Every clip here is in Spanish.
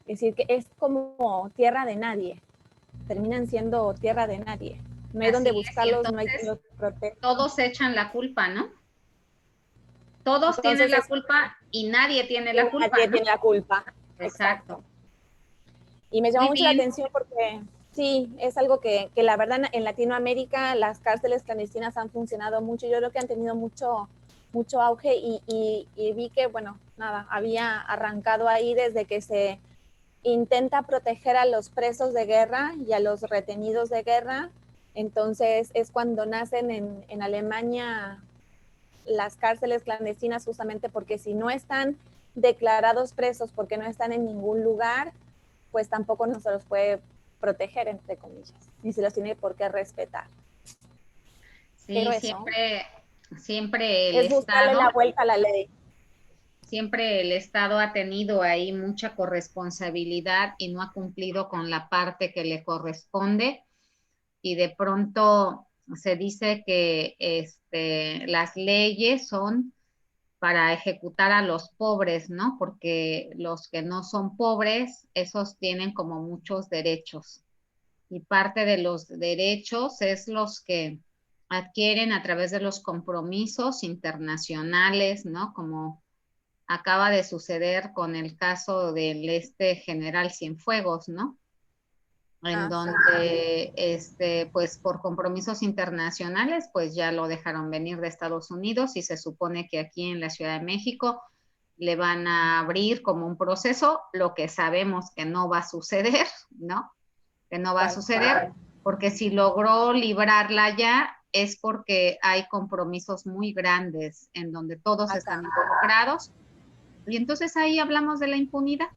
Es decir, que es como tierra de nadie. Terminan siendo tierra de nadie. No hay donde Así es, y buscarlos, no hay quien entonces los proteja. todos echan la culpa, ¿no? Todos tienen Entonces, la culpa y nadie tiene y la culpa, nadie ¿no? tiene la culpa. Exacto. Exacto. Y me llama Muy mucho la bien. atención porque sí, es algo que la verdad en Latinoamérica las cárceles clandestinas han funcionado mucho. Yo creo que han tenido mucho auge y vi que, bueno, nada, había arrancado ahí desde que se intenta proteger a los presos de guerra y a los retenidos de guerra. Entonces es cuando nacen en Alemania las cárceles clandestinas, justamente porque si no están declarados presos, porque no están en ningún lugar, pues tampoco no se los puede proteger, entre comillas, ni se los tiene por qué respetar. Qué Sí, grueso. siempre el Es buscarle la Estado, vuelta a la ley. siempre el Estado ha tenido ahí mucha corresponsabilidad y no ha cumplido con la parte que le corresponde. Y de pronto se dice que las leyes son para ejecutar a los pobres, ¿no? Porque los que no son pobres, esos tienen como muchos derechos. Y parte de los derechos es los que adquieren a través de los compromisos internacionales, ¿no? Como acaba de suceder con el caso del general Cienfuegos, ¿no? En Ah, sí. donde, pues por compromisos internacionales, pues ya lo dejaron venir de Estados Unidos y se supone que aquí en la Ciudad de México le van a abrir como un proceso, lo que sabemos que no va a suceder, ¿no? Que no va a Tal suceder, cual. porque si logró librarla ya es porque hay compromisos muy grandes en donde todos están Acá. involucrados. Y entonces ahí hablamos de la impunidad.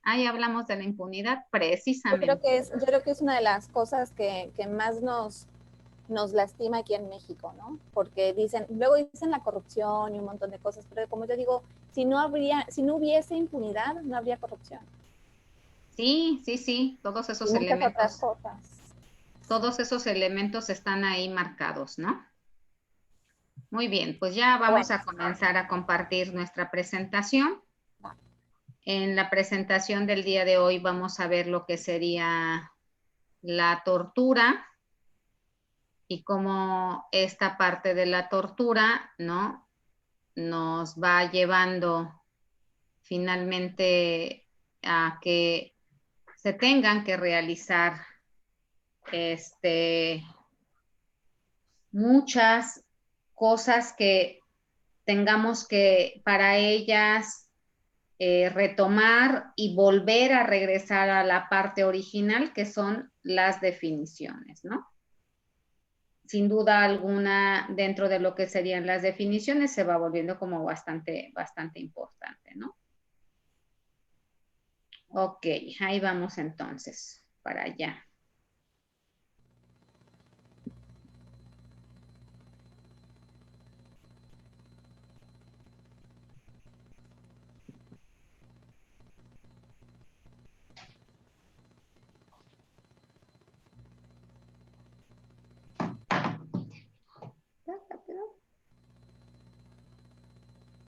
Ahí hablamos de la impunidad precisamente. Yo creo que es una de las cosas que más nos lastima aquí en México, ¿no? Porque luego dicen la corrupción y un montón de cosas, pero como yo digo, si no hubiese impunidad, no habría corrupción. Sí, sí, sí, Y muchas otras cosas. todos esos elementos están ahí marcados, ¿no? Muy bien, pues ya Pero vamos bueno, a comenzar a compartir nuestra presentación. En la presentación del día de hoy vamos a ver lo que sería la tortura y cómo esta parte de la tortura, ¿no? Nos va llevando finalmente a que se tengan que realizar muchas cosas que tengamos que para ellas retomar y volver a regresar a la parte original, que son las definiciones, ¿no? Sin duda alguna, dentro de lo que serían las definiciones, se va volviendo como bastante importante, ¿no? Ok, ahí vamos entonces, para allá.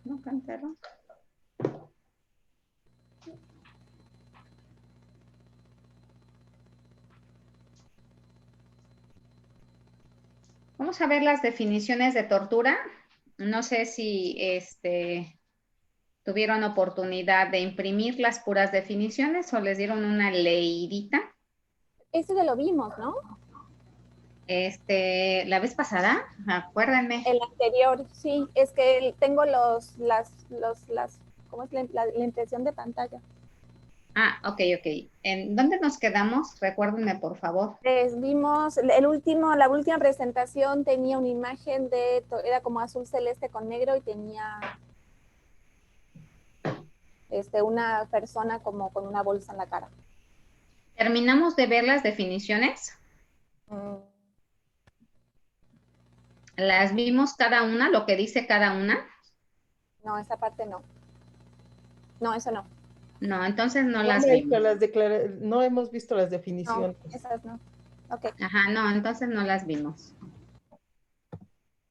¿No cantaron? Vamos a ver las definiciones de tortura. No sé si tuvieron oportunidad de imprimir las puras definiciones o les dieron una leidita. ese ya lo vimos, ¿no? La vez pasada, acuérdenme. El anterior, sí, es que tengo ¿cómo es la impresión de pantalla? Ah, ok, ok. ¿En dónde nos quedamos? Recuérdenme, por favor. Vimos, la última presentación tenía una imagen era como azul celeste con negro y tenía una persona como con una bolsa en la cara. ¿Terminamos de ver las definiciones? Mm, ¿Las vimos cada una, lo que dice cada una? no, esa parte no. No, eso no. No, entonces no No, las Maestra, vimos. no hemos visto las No, definiciones. esas no. Ok. Ajá, no, entonces no las vimos.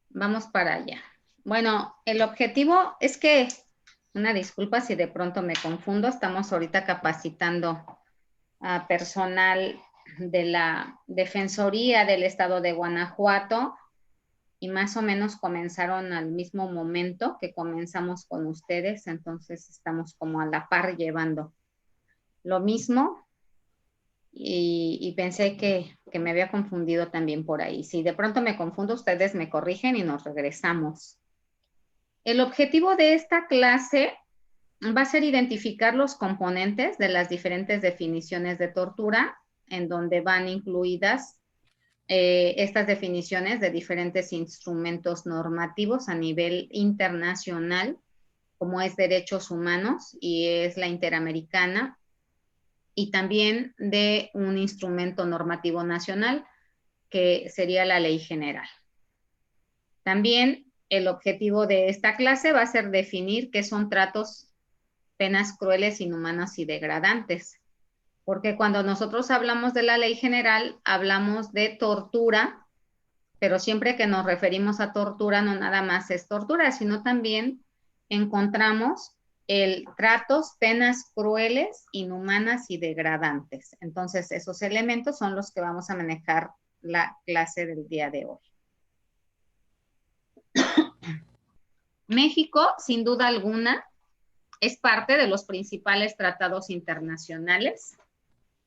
Vamos para allá. Bueno, el objetivo es que Una disculpa si de pronto me confundo. Estamos ahorita capacitando a personal de la Defensoría del Estado de Guanajuato y más o menos comenzaron al mismo momento que comenzamos con ustedes, entonces estamos como a la par llevando lo mismo y pensé que me había confundido también por ahí. Si de pronto me confundo, ustedes me corrigen y nos regresamos. El objetivo de esta clase va a ser identificar los componentes de las diferentes definiciones de tortura, en donde van incluidas estas definiciones de diferentes instrumentos normativos a nivel internacional, como es derechos humanos y es la interamericana, y también de un instrumento normativo nacional, que sería la ley general. También el objetivo de esta clase va a ser definir qué son tratos, penas crueles, inhumanas y degradantes. Porque cuando nosotros hablamos de la ley general, hablamos de tortura, pero siempre que nos referimos a tortura, no nada más es tortura, sino también encontramos el tratos, penas crueles, inhumanas y degradantes. Entonces, esos elementos son los que vamos a manejar la clase del día de hoy. México, sin duda alguna, es parte de los principales tratados internacionales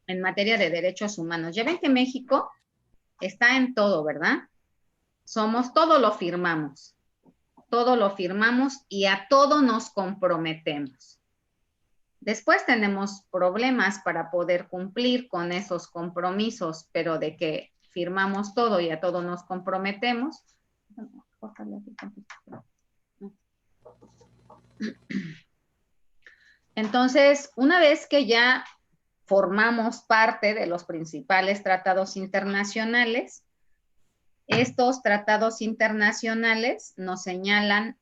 en materia de derechos humanos. Ya ven que México está en todo, ¿verdad? Todo lo firmamos y a todo nos comprometemos. Después tenemos problemas para poder cumplir con esos compromisos, pero de que firmamos todo y a todo nos comprometemos. Entonces, una vez que ya formamos parte de los principales tratados internacionales, estos tratados internacionales nos señalan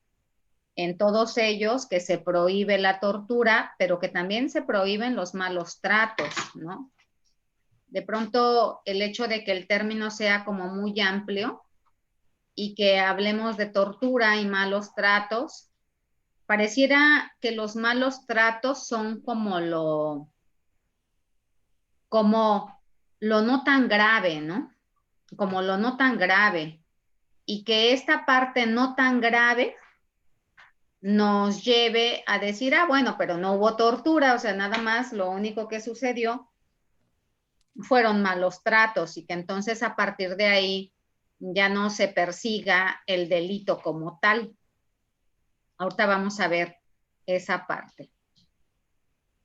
en todos ellos que se prohíbe la tortura, pero que también se prohíben los malos tratos, ¿no? De pronto, el hecho de que el término sea como muy amplio y que hablemos de tortura y malos tratos, pareciera que los malos tratos son como lo no tan grave, ¿no? Como lo no tan grave. Y que esta parte no tan grave nos lleve a decir, bueno, pero no hubo tortura, o sea, nada más lo único que sucedió fueron malos tratos y que entonces a partir de ahí ya no se persiga el delito como tal. Ahorita vamos a ver esa parte.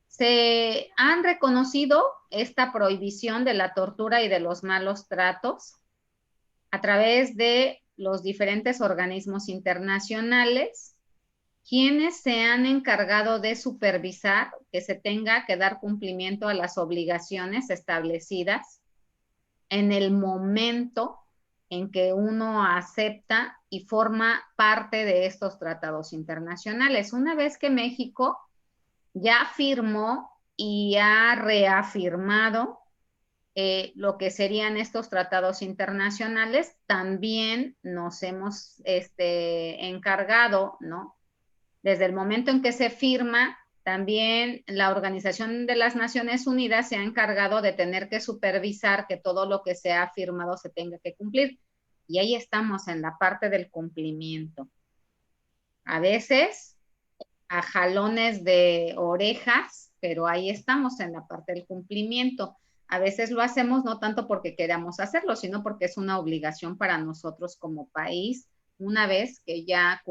Se han reconocido esta prohibición de la tortura y de los malos tratos a través de los diferentes organismos internacionales, quienes se han encargado de supervisar que se tenga que dar cumplimiento a las obligaciones establecidas en el momento en que uno acepta y forma parte de estos tratados internacionales. Una vez que México ya firmó y ha reafirmado lo que serían estos tratados internacionales, también nos hemos encargado, ¿no? Desde el momento en que se firma, también la Organización de las Naciones Unidas se ha encargado de tener que supervisar que todo lo que se ha firmado se tenga que cumplir. Y ahí estamos en la parte del cumplimiento. A veces a jalones de orejas, pero ahí estamos en la parte del cumplimiento. A veces lo hacemos no tanto porque queramos hacerlo, sino porque es una obligación para nosotros como país, una vez que ya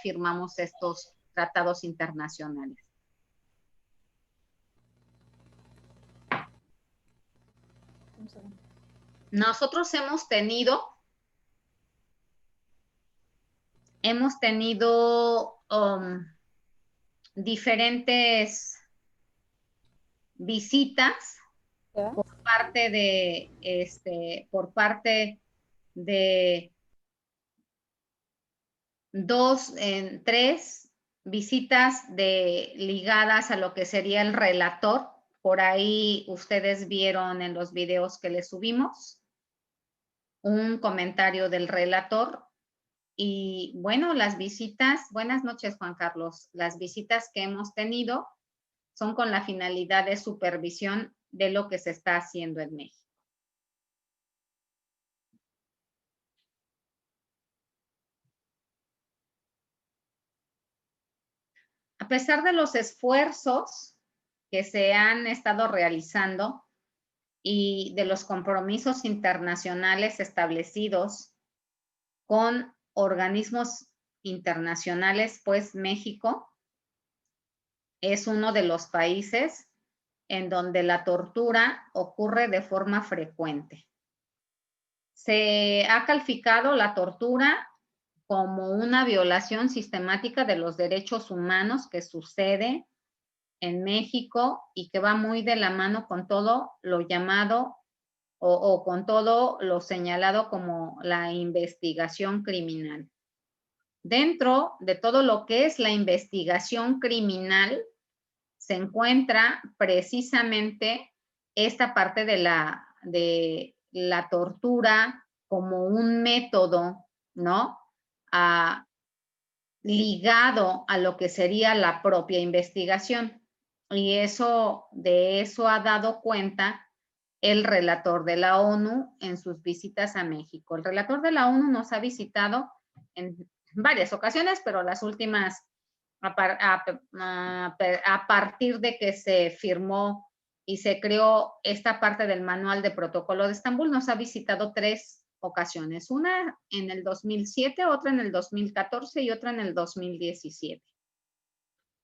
firmamos estos tratados internacionales. Nosotros hemos tenido diferentes visitas por parte de tres visitas ligadas a lo que sería el relator. Por ahí ustedes vieron en los videos que les subimos un comentario del relator Y bueno, las visitas, buenas noches Juan Carlos, las visitas que hemos tenido son con la finalidad de supervisión de lo que se está haciendo en México. A pesar de los esfuerzos que se han estado realizando y de los compromisos internacionales establecidos con organismos internacionales, pues México es uno de los países en donde la tortura ocurre de forma frecuente. Se ha calificado la tortura como una violación sistemática de los derechos humanos que sucede en México y que va muy de la mano con todo lo llamado o con todo lo señalado como la investigación criminal. Dentro de todo lo que es la investigación criminal se encuentra precisamente esta parte de la tortura como un método, ¿no? Ligado a lo que sería la propia investigación. Y de eso ha dado cuenta el relator de la ONU en sus visitas a México. El relator de la ONU nos ha visitado en varias ocasiones, pero las últimas, a partir de que se firmó y se creó esta parte del Manual de Protocolo de Estambul, nos ha visitado 3 ocasiones, una en el 2007, otra en el 2014 y otra en el 2017.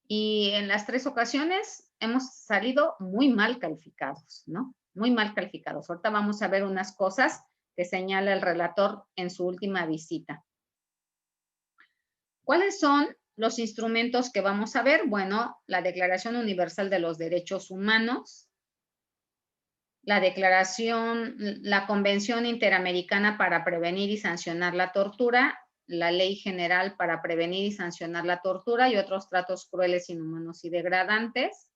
Y en las 3 ocasiones hemos salido muy mal calificados, ¿no? Muy mal calificados. Ahorita vamos a ver unas cosas que señala el relator en su última visita. ¿Cuáles son los instrumentos que vamos a ver? Bueno, la Declaración Universal de los Derechos Humanos, la Convención Interamericana para Prevenir y Sancionar la Tortura, la Ley General para Prevenir y Sancionar la Tortura y otros tratos crueles, inhumanos y degradantes.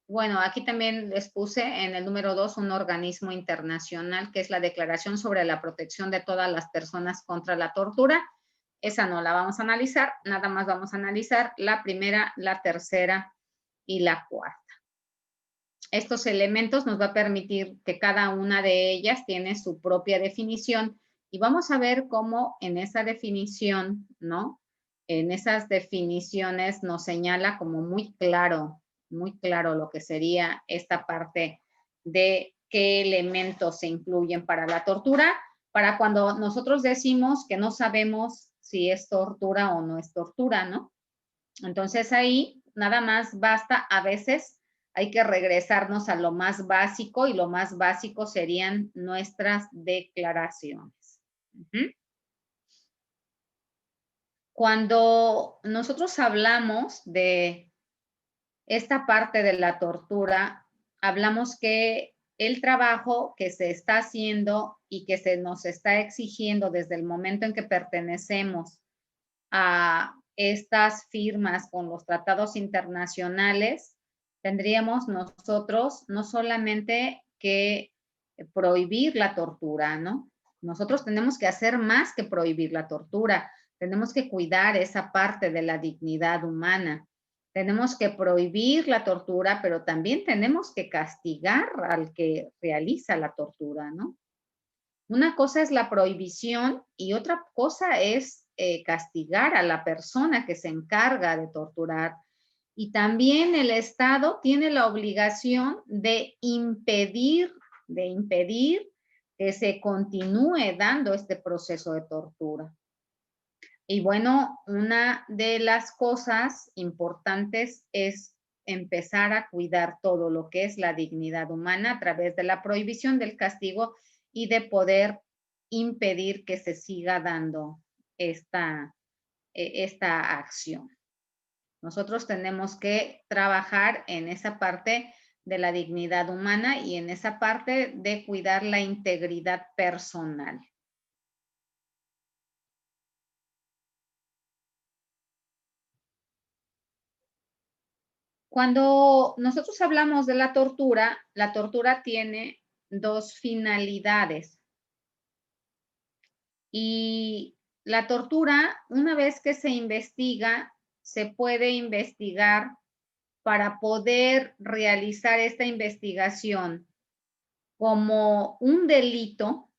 Bueno, aquí también les puse en el número 2 un organismo internacional que es la Declaración sobre la Protección de todas las personas contra la tortura. Esa no la vamos a analizar, nada más vamos a analizar la primera, la tercera y la cuarta. Estos elementos nos va a permitir que cada una de ellas tiene su propia definición y vamos a ver cómo en esa definición, ¿no? En esas definiciones nos señala como muy claro lo que sería esta parte de qué elementos se incluyen para la tortura, para cuando nosotros decimos que no sabemos si es tortura o no es tortura, ¿no? Entonces ahí nada más basta, a veces hay que regresarnos a lo más básico y lo más básico serían nuestras declaraciones. Cuando nosotros hablamos de esta parte de la tortura, hablamos que el trabajo que se está haciendo y que se nos está exigiendo desde el momento en que pertenecemos a estas firmas con los tratados internacionales, tendríamos nosotros no solamente que prohibir la tortura, ¿no? Nosotros tenemos que hacer más que prohibir la tortura, tenemos que cuidar esa parte de la dignidad humana. Tenemos que prohibir la tortura, pero también tenemos que castigar al que realiza la tortura, ¿no? Una cosa es la prohibición y otra cosa es castigar a la persona que se encarga de torturar. Y también el Estado tiene la obligación de impedir que se continúe dando este proceso de tortura. Y bueno, una de las cosas importantes es empezar a cuidar todo lo que es la dignidad humana a través de la prohibición del castigo y de poder impedir que se siga dando esta acción. Nosotros tenemos que trabajar en esa parte de la dignidad humana y en esa parte de cuidar la integridad personal. Cuando nosotros hablamos de la tortura tiene 2 finalidades. Y la tortura, una vez que se investiga, se puede investigar para poder realizar esta investigación como un delito,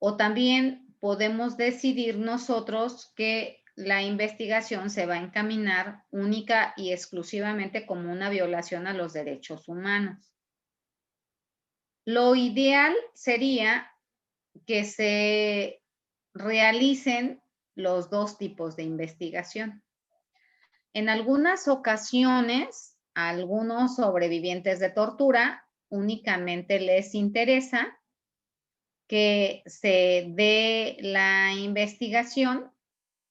o también podemos decidir nosotros que la investigación se va a encaminar única y exclusivamente como una violación a los derechos humanos. Lo ideal sería que se realicen los dos tipos de investigación. En algunas ocasiones, a algunos sobrevivientes de tortura únicamente les interesa que se dé la investigación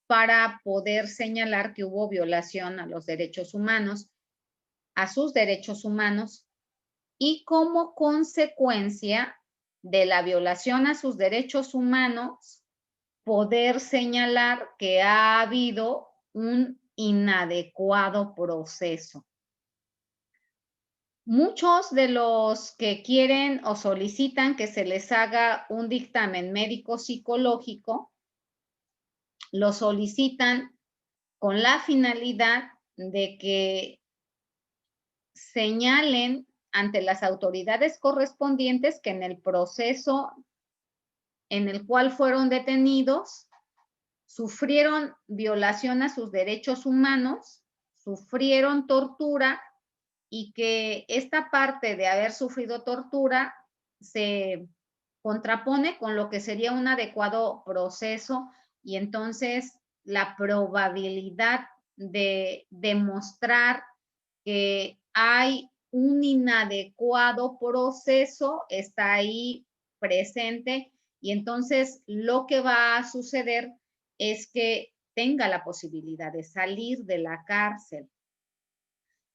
para poder señalar que hubo violación a los derechos humanos, a sus derechos humanos, y como consecuencia de la violación a sus derechos humanos, poder señalar que ha habido un inadecuado proceso. Muchos de los que quieren o solicitan que se les haga un dictamen médico psicológico, lo solicitan con la finalidad de que señalen ante las autoridades correspondientes que en el proceso en el cual fueron detenidos, sufrieron violación a sus derechos humanos, sufrieron tortura, y que esta parte de haber sufrido tortura se contrapone con lo que sería un adecuado proceso, y entonces la probabilidad de demostrar que hay un inadecuado proceso está ahí presente, y entonces lo que va a suceder es que tenga la posibilidad de salir de la cárcel.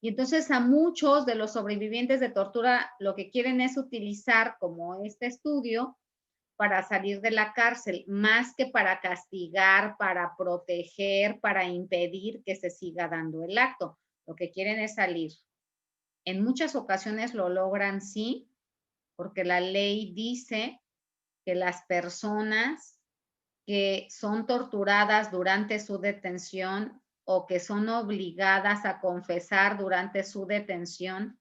Y entonces a muchos de los sobrevivientes de tortura lo que quieren es utilizar como este estudio para salir de la cárcel, más que para castigar, para proteger, para impedir que se siga dando el acto. Lo que quieren es salir. En muchas ocasiones lo logran, sí, porque la ley dice que las personas que son torturadas durante su detención o que son obligadas a confesar durante su detención,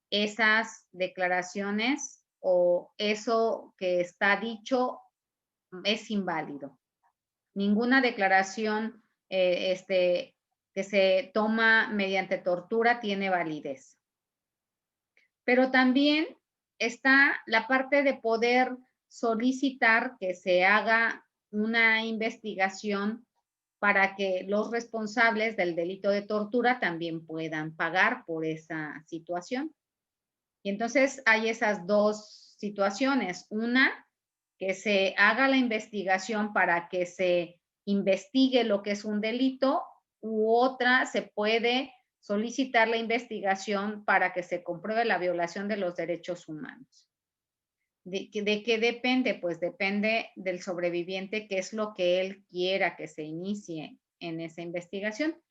esas declaraciones o eso que está dicho es inválido. Ninguna declaración que se toma mediante tortura tiene validez. Pero también está la parte de poder solicitar que se haga una investigación para que los responsables del delito de tortura también puedan pagar por esa situación. Y entonces hay esas dos situaciones. Una, que se haga la investigación para que se investigue lo que es un delito, u otra, se puede solicitar la investigación para que se compruebe la violación de los derechos humanos. ¿De qué depende? Pues depende del sobreviviente, qué es lo que él quiera que se inicie en esa investigación.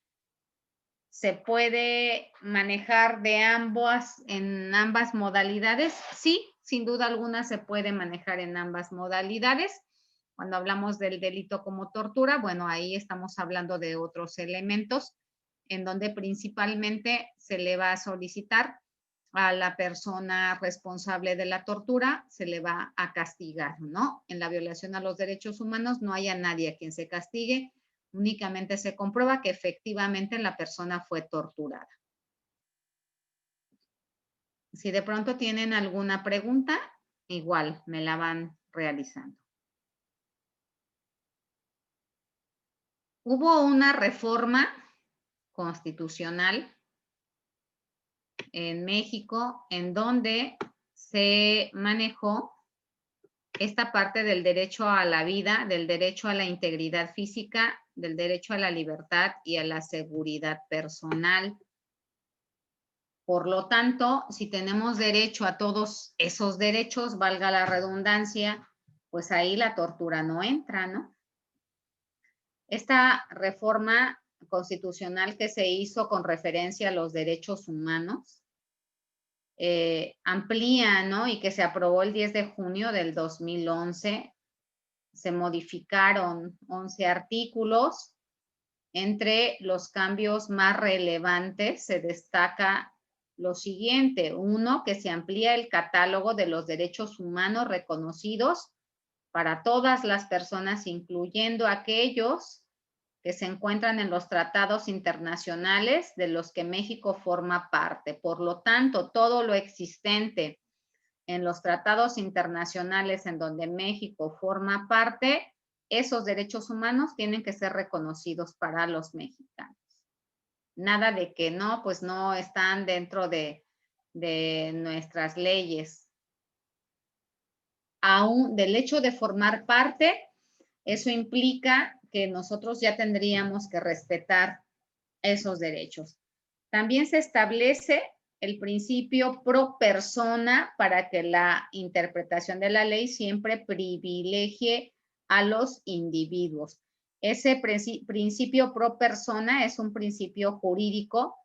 ¿Se puede manejar en ambas modalidades? Sí, sin duda alguna se puede manejar en ambas modalidades. Cuando hablamos del delito como tortura, bueno, ahí estamos hablando de otros elementos en donde principalmente se le va a solicitar a la persona responsable de la tortura, se le va a castigar, ¿no? En la violación a los derechos humanos no hay a nadie a quien se castigue, únicamente se comprueba que efectivamente la persona fue torturada. Si de pronto tienen alguna pregunta, igual me la van realizando. Hubo una reforma constitucional en México en donde se manejó esta parte del derecho a la vida, del derecho a la integridad física, del derecho a la libertad y a la seguridad personal. Por lo tanto, si tenemos derecho a todos esos derechos, valga la redundancia, pues ahí la tortura no entra, ¿no? Esta reforma constitucional que se hizo con referencia a los derechos humanos amplía, ¿no? Y que se aprobó el 10 de junio del 2011, se modificaron 11 artículos. Entre los cambios más relevantes se destaca lo siguiente. 1, que se amplía el catálogo de los derechos humanos reconocidos para todas las personas, incluyendo aquellos que se encuentran en los tratados internacionales de los que México forma parte. Por lo tanto, todo lo existente en los tratados internacionales en donde México forma parte, esos derechos humanos tienen que ser reconocidos para los mexicanos. Nada de que no, pues no están dentro de nuestras leyes. Aún del hecho de formar parte, eso implica que nosotros ya tendríamos que respetar esos derechos. También se establece el principio pro persona para que la interpretación de la ley siempre privilegie a los individuos. Ese principio pro persona es un principio jurídico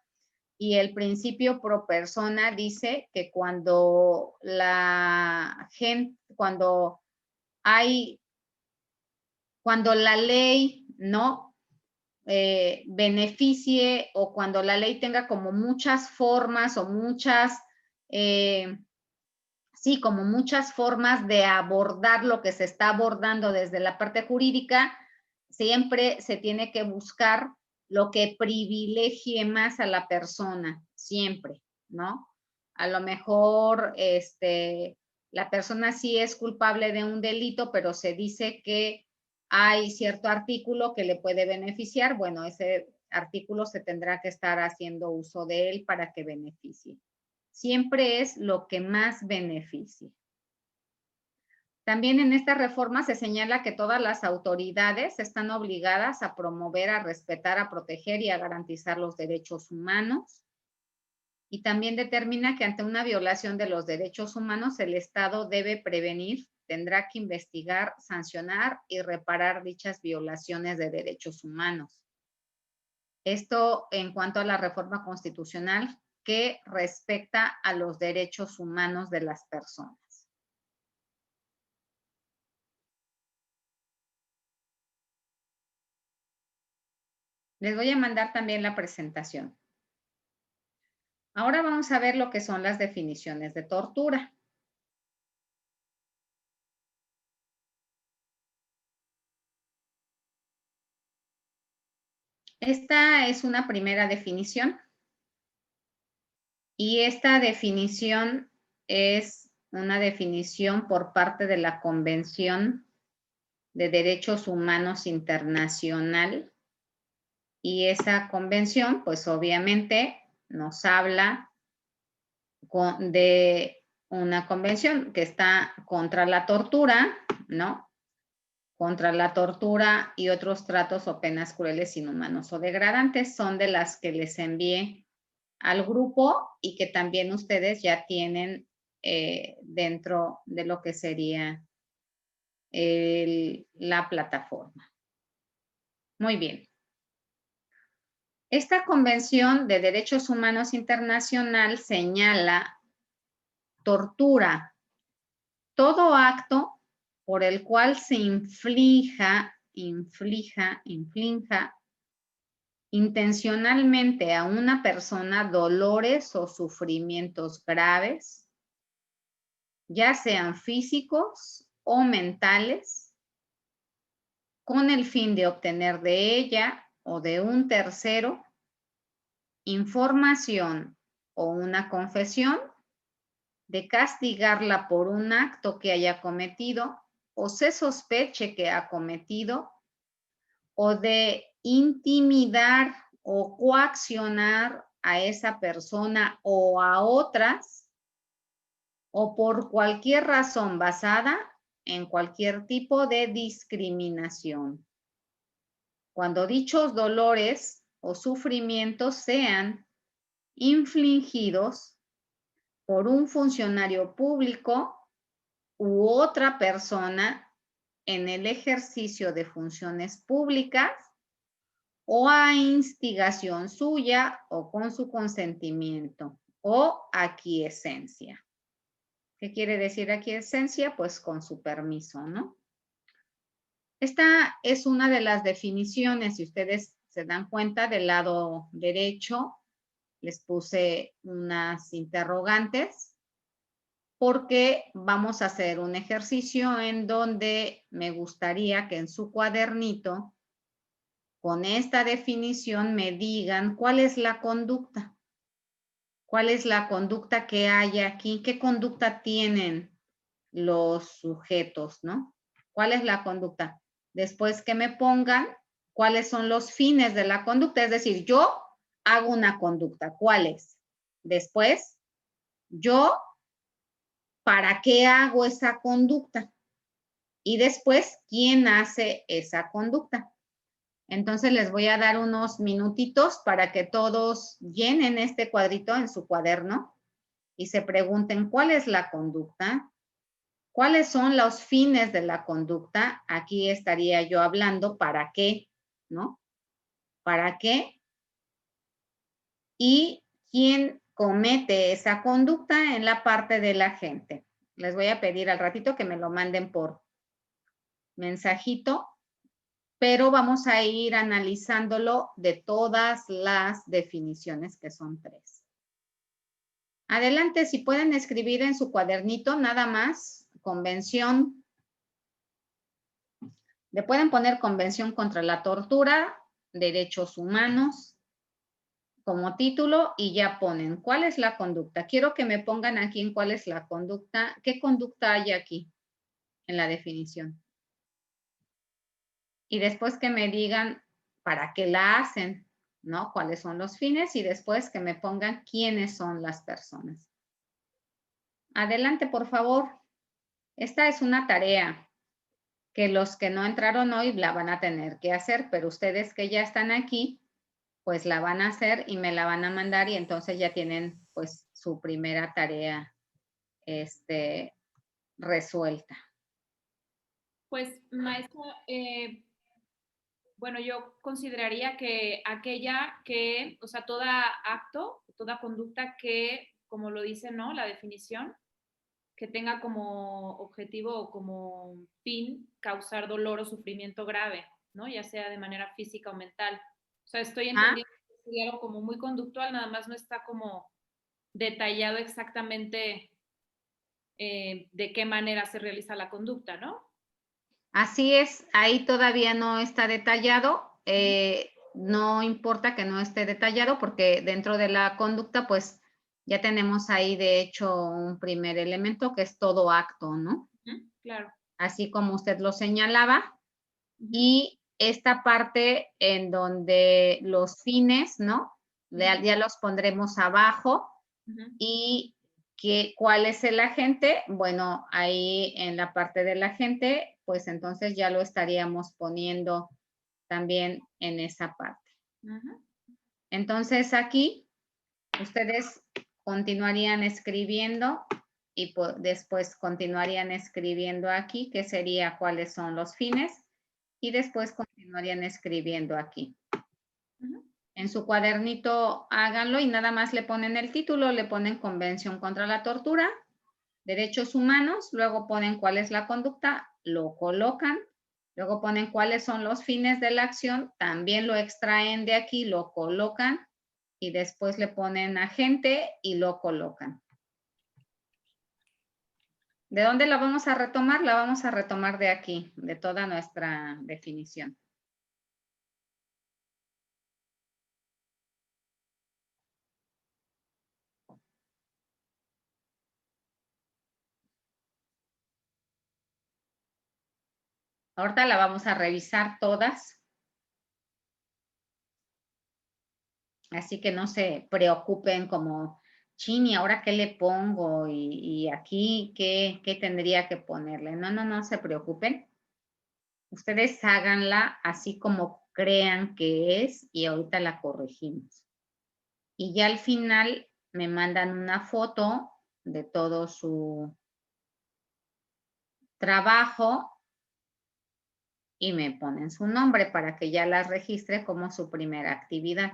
y el principio pro persona dice que cuando la gente, cuando la ley no beneficie o cuando la ley tenga como muchas formas o como muchas formas de abordar lo que se está abordando desde la parte jurídica, siempre se tiene que buscar lo que privilegie más a la persona, siempre, ¿no? A lo mejor la persona sí es culpable de un delito, pero se dice que hay cierto artículo que le puede beneficiar. Bueno, ese artículo se tendrá que estar haciendo uso de él para que beneficie. Siempre es lo que más beneficie. También en esta reforma se señala que todas las autoridades están obligadas a promover, a respetar, a proteger y a garantizar los derechos humanos. Y también determina que ante una violación de los derechos humanos, el Estado debe prevenir, tendrá que investigar, sancionar y reparar dichas violaciones de derechos humanos. Esto en cuanto a la reforma constitucional que respecta a los derechos humanos de las personas. Les voy a mandar también la presentación. Ahora vamos a ver lo que son las definiciones de tortura. Esta es una primera definición y esta definición es una definición por parte de la Convención de Derechos Humanos Internacional y esa convención pues obviamente nos habla de una convención que está contra la tortura, ¿no? Contra la tortura y otros tratos o penas crueles, inhumanos o degradantes. Son de las que les envié al grupo y que también ustedes ya tienen dentro de lo que sería la plataforma. Muy bien. Esta Convención de Derechos Humanos Internacional señala tortura, todo acto por el cual se inflinja intencionalmente a una persona dolores o sufrimientos graves, ya sean físicos o mentales, con el fin de obtener de ella o de un tercero información o una confesión, de castigarla por un acto que haya cometido o se sospeche que ha cometido, o de intimidar o coaccionar a esa persona o a otras, o por cualquier razón basada en cualquier tipo de discriminación. Cuando dichos dolores o sufrimientos sean infligidos por un funcionario público u otra persona en el ejercicio de funciones públicas o a instigación suya o con su consentimiento o aquiescencia. ¿Qué quiere decir aquiescencia? Pues con su permiso, ¿no? Esta es una de las definiciones. Si ustedes se dan cuenta, del lado derecho les puse unas interrogantes porque vamos a hacer un ejercicio en donde me gustaría que en su cuadernito, con esta definición, me digan cuál es la conducta. ¿Cuál es la conducta que hay aquí? ¿Qué conducta tienen los sujetos, no? ¿Cuál es la conducta? Después que me pongan cuáles son los fines de la conducta, es decir, yo hago una conducta, ¿cuál es? Después, yo, ¿para qué hago esa conducta? Y después, ¿quién hace esa conducta? Entonces les voy a dar unos minutitos para que todos llenen este cuadrito en su cuaderno y se pregunten cuál es la conducta, cuáles son los fines de la conducta. Aquí estaría yo hablando para qué, ¿no? ¿Para qué? Y quién comete esa conducta en la parte de la gente. Les voy a pedir al ratito que me lo manden por mensajito, pero vamos a ir analizándolo de todas las definiciones, que son 3. Adelante, si pueden escribir en su cuadernito nada más, convención. Le pueden poner convención contra la tortura, derechos humanos, como título y ya ponen cuál es la conducta. Quiero que me pongan aquí en cuál es la conducta, qué conducta hay aquí en la definición. Y después que me digan para qué la hacen, ¿no? Cuáles son los fines y después que me pongan quiénes son las personas. Adelante, por favor. Esta es una tarea que los que no entraron hoy la van a tener que hacer, pero ustedes que ya están aquí, pues la van a hacer y me la van a mandar y entonces ya tienen pues su primera tarea resuelta. Pues, maestra, bueno, yo consideraría que aquella que, o sea, toda acto, toda conducta que, como lo dice, ¿no? La definición, que tenga como objetivo o como fin causar dolor o sufrimiento grave, ¿no? Ya sea de manera física o mental. O sea, estoy entendiendo que sería algo como muy conductual, nada más no está como detallado exactamente de qué manera se realiza la conducta, ¿no? Así es, ahí todavía no está detallado. No importa que no esté detallado porque dentro de la conducta, pues ya tenemos ahí de hecho un primer elemento que es todo acto, ¿no? Claro. Así como usted lo señalaba. Y esta parte en donde los fines, ¿no? Ya los pondremos abajo. Y ¿cuál es el agente? Bueno, ahí en la parte del agente, pues entonces ya lo estaríamos poniendo también en esa parte. Entonces aquí ustedes continuarían escribiendo y después continuarían escribiendo aquí, que sería cuáles son los fines, y después continuarían escribiendo aquí. En su cuadernito háganlo y nada más le ponen el título, le ponen Convención contra la Tortura, Derechos Humanos, luego ponen cuál es la conducta, lo colocan, luego ponen cuáles son los fines de la acción, también lo extraen de aquí, lo colocan y después le ponen agente y lo colocan. ¿De dónde la vamos a retomar? La vamos a retomar de aquí, de toda nuestra definición. Ahorita la vamos a revisar todas. Así que no se preocupen como, Chini, ¿ahora qué le pongo? Y aquí, ¿qué tendría que ponerle? No se preocupen. Ustedes háganla así como crean que es y ahorita la corregimos. Y ya al final me mandan una foto de todo su trabajo y me ponen su nombre para que ya las registre como su primera actividad.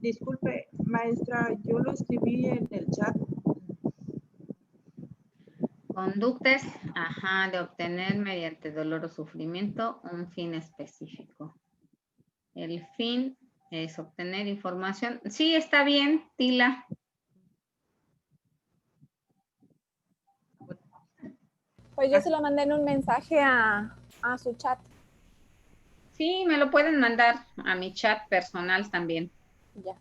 Disculpe, maestra, yo lo escribí en el chat. Conductas, ajá, de obtener mediante dolor o sufrimiento un fin específico. El fin es obtener información. Sí, está bien, Tila. Pues yo se lo mandé en un mensaje a su chat. Sí, me lo pueden mandar a mi chat personal también. Ya.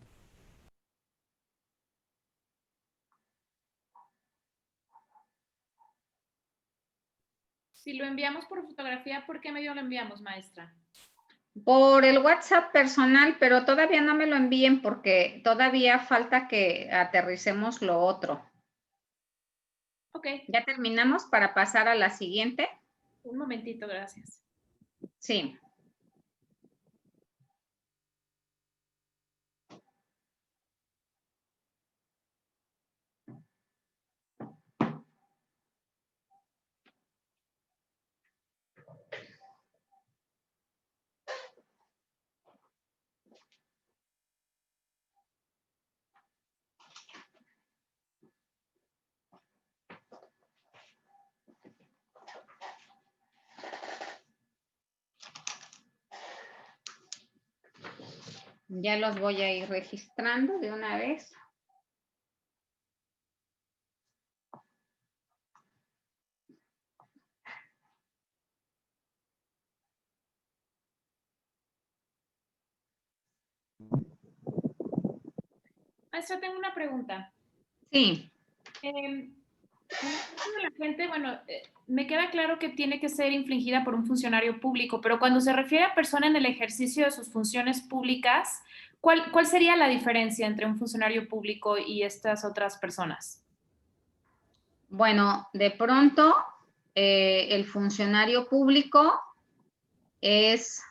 Si lo enviamos por fotografía, ¿por qué medio lo enviamos, maestra? Por el WhatsApp personal, pero todavía no me lo envíen porque todavía falta que aterricemos lo otro. Ok, ¿Ya terminamos para pasar a la siguiente? un momentito, gracias. Sí. Ya los voy a ir registrando de una vez. Maestra, tengo una pregunta. Sí. En el caso de la gente, bueno, me queda claro que tiene que ser infligida por un funcionario público, pero cuando se refiere a persona en el ejercicio de sus funciones públicas, ¿cuál sería la diferencia entre un funcionario público y estas otras personas? Bueno, de pronto el funcionario público es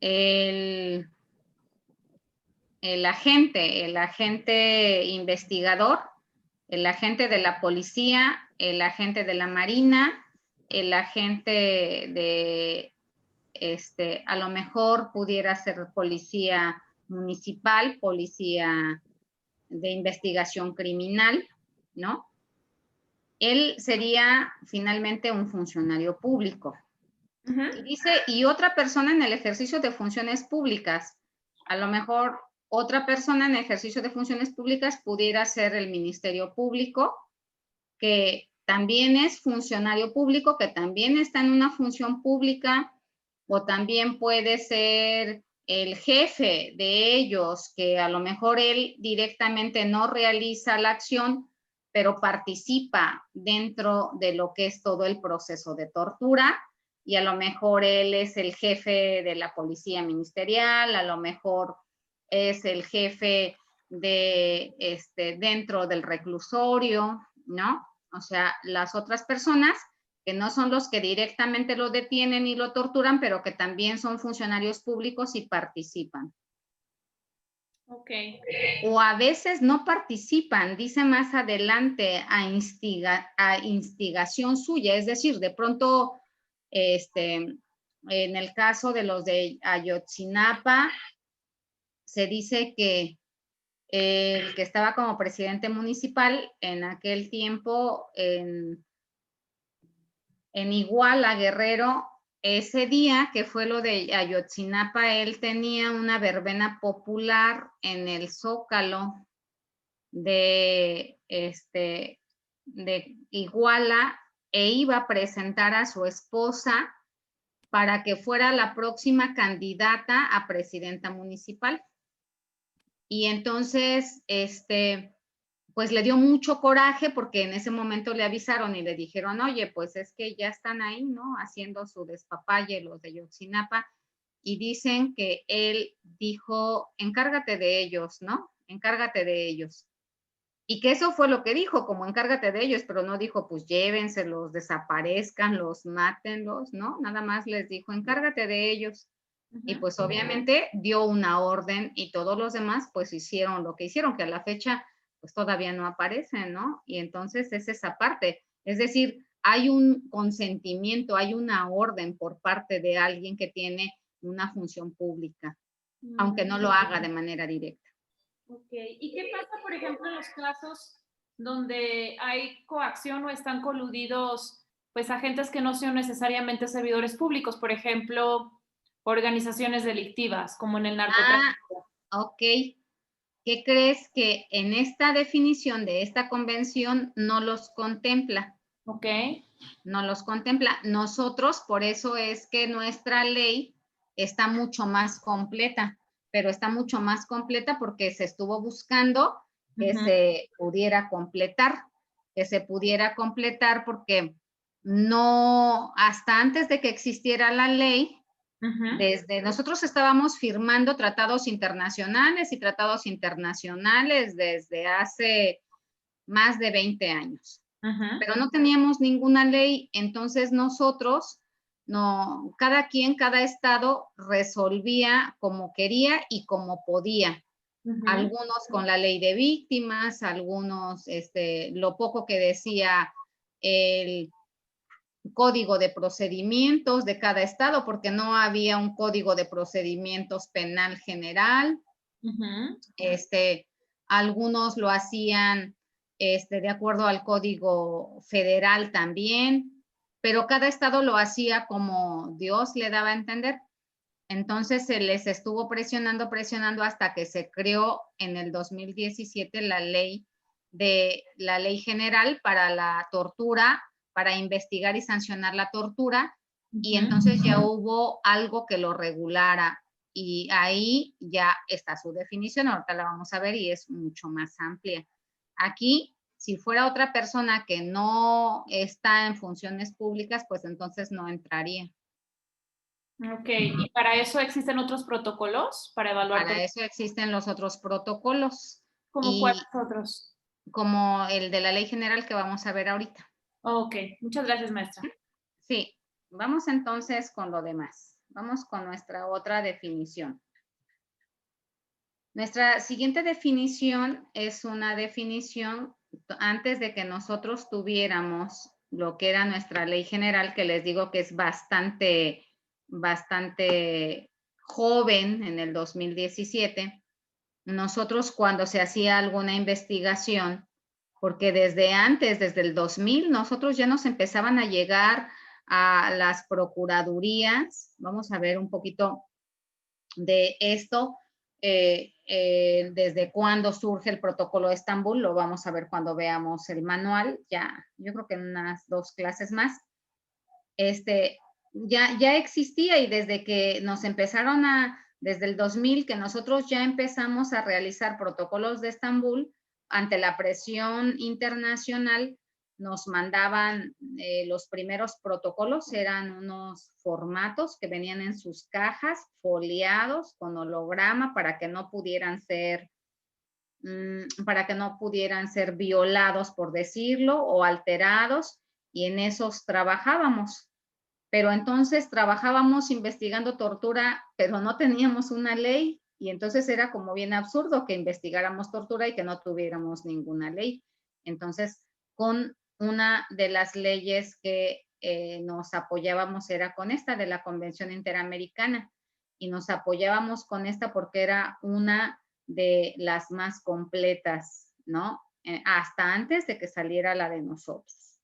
el agente investigador, el agente de la policía, el agente de la marina, el agente de, a lo mejor pudiera ser policía municipal, policía de investigación criminal, ¿no? Él sería finalmente un funcionario público. Y dice, y otra persona en el ejercicio de funciones públicas, a lo mejor otra persona en ejercicio de funciones públicas pudiera ser el Ministerio Público, que también es funcionario público, que también está en una función pública, o también puede ser el jefe de ellos, que a lo mejor él directamente no realiza la acción, pero participa dentro de lo que es todo el proceso de tortura, y a lo mejor él es el jefe de la policía ministerial, a lo mejor es el jefe de dentro del reclusorio, ¿no? O sea, las otras personas que no son los que directamente lo detienen y lo torturan, pero que también son funcionarios públicos y participan. Ok. O a veces no participan, dice más adelante, a instigación suya, es decir, de pronto, en el caso de los de Ayotzinapa, se dice que el que estaba como presidente municipal en aquel tiempo en Iguala, Guerrero, ese día que fue lo de Ayotzinapa, él tenía una verbena popular en el Zócalo de Iguala e iba a presentar a su esposa para que fuera la próxima candidata a presidenta municipal. Y entonces, pues le dio mucho coraje porque en ese momento le avisaron y le dijeron, oye, pues es que ya están ahí, ¿no? Haciendo su despapalle los de Ayotzinapa, y dicen que él dijo, encárgate de ellos, ¿no? Encárgate de ellos. Y que eso fue lo que dijo, como encárgate de ellos, pero no dijo, pues llévenselos, desaparezcanlos, mátenlos, ¿no? Nada más les dijo, encárgate de ellos. Y pues obviamente dio una orden y todos los demás pues hicieron lo que hicieron, que a la fecha pues todavía no aparecen, ¿no? Y entonces es esa parte. Es decir, hay un consentimiento, hay una orden por parte de alguien que tiene una función pública. aunque no lo haga de manera directa. Ok, ¿y qué pasa, por ejemplo, en los casos donde hay coacción o están coludidos, pues, agentes que no son necesariamente servidores públicos, por ejemplo, organizaciones delictivas, como en el narcotráfico? Ok. ¿Qué crees que en esta definición de esta convención no los contempla? Ok. No los contempla. Nosotros, por eso es que nuestra ley está mucho más completa, pero está mucho más completa porque se estuvo buscando que se pudiera completar porque no, hasta antes de que existiera la ley, desde nosotros estábamos firmando tratados internacionales desde hace más de 20 años. Pero no teníamos ninguna ley, entonces nosotros, no, cada estado resolvía como quería y como podía. Algunos con la ley de víctimas, algunos, lo poco que decía el código de procedimientos de cada estado, porque no había un código de procedimientos penal general. Algunos lo hacían de acuerdo al código federal también, pero cada estado lo hacía como Dios le daba a entender. Entonces se les estuvo presionando hasta que se creó en el 2017 la ley general para la tortura, para investigar y sancionar la tortura, y entonces ya hubo algo que lo regulara. Y ahí ya está su definición, ahorita la vamos a ver y es mucho más amplia. Aquí, si fuera otra persona que no está en funciones públicas, pues entonces no entraría. Ok, ¿y para eso existen otros protocolos para evaluar? Para eso existen los otros protocolos. ¿Cómo cuáles otros? Como el de la ley general que vamos a ver ahorita. Ok, muchas gracias, maestra. Sí, vamos entonces con lo demás. Vamos con nuestra otra definición. Nuestra siguiente definición es una definición antes de que nosotros tuviéramos lo que era nuestra ley general, que les digo que es bastante joven en el 2017. Nosotros cuando se hacía alguna investigación, porque desde antes, desde el 2000, nosotros ya nos empezaban a llegar a las procuradurías. Vamos a ver un poquito de esto, desde cuándo surge el protocolo de Estambul, lo vamos a ver cuando veamos el manual, ya, yo creo que en unas 2 clases más. Ya existía y desde que nos empezaron desde el 2000 que nosotros ya empezamos a realizar protocolos de Estambul, ante la presión internacional, nos mandaban los primeros protocolos, eran unos formatos que venían en sus cajas, foliados, con holograma, para que no pudieran ser violados, por decirlo, o alterados, y en esos trabajábamos. Pero entonces trabajábamos investigando tortura, pero no teníamos una ley, y entonces era como bien absurdo que investigáramos tortura y que no tuviéramos ninguna ley. Entonces, con una de las leyes que nos apoyábamos era con esta de la Convención Interamericana, y nos apoyábamos con esta porque era una de las más completas, ¿no? Hasta antes de que saliera la de nosotros.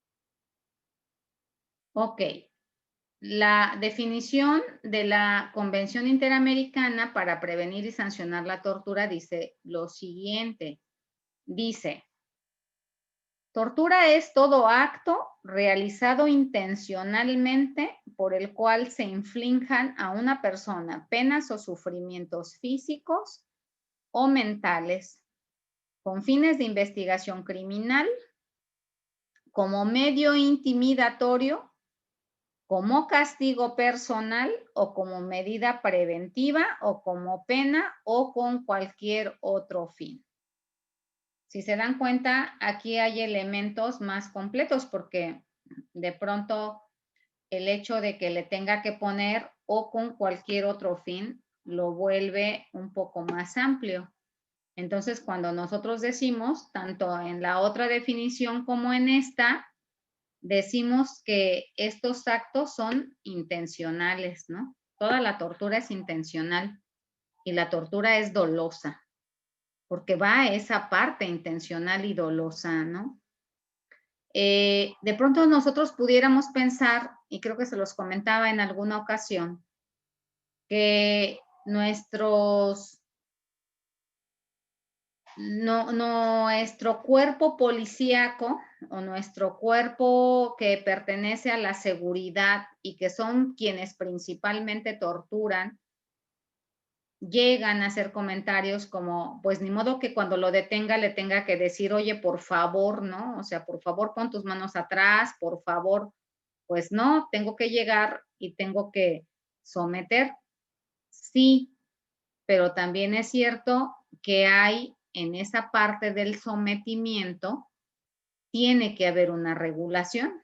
Ok. La definición de la Convención Interamericana para prevenir y sancionar la tortura dice lo siguiente. Dice, tortura es todo acto realizado intencionalmente por el cual se inflijan a una persona penas o sufrimientos físicos o mentales con fines de investigación criminal, como medio intimidatorio, como castigo personal o como medida preventiva o como pena o con cualquier otro fin. Si se dan cuenta, aquí hay elementos más completos porque de pronto el hecho de que le tenga que poner o con cualquier otro fin lo vuelve un poco más amplio. Entonces, cuando nosotros decimos, tanto en la otra definición como en esta, decimos que estos actos son intencionales, ¿no? Toda la tortura es intencional. y la tortura es dolosa, porque va a esa parte intencional y dolosa, ¿no? De pronto nosotros pudiéramos pensar, y creo que se los comentaba en alguna ocasión, que nuestro cuerpo policíaco o nuestro cuerpo que pertenece a la seguridad y que son quienes principalmente torturan, llegan a hacer comentarios como, pues ni modo que cuando lo detenga le tenga que decir, oye, por favor, ¿no? O sea, por favor, pon tus manos atrás, por favor. Pues no, tengo que llegar y tengo que someter. Sí, pero también es cierto que hay en esa parte del sometimiento, tiene que haber una regulación.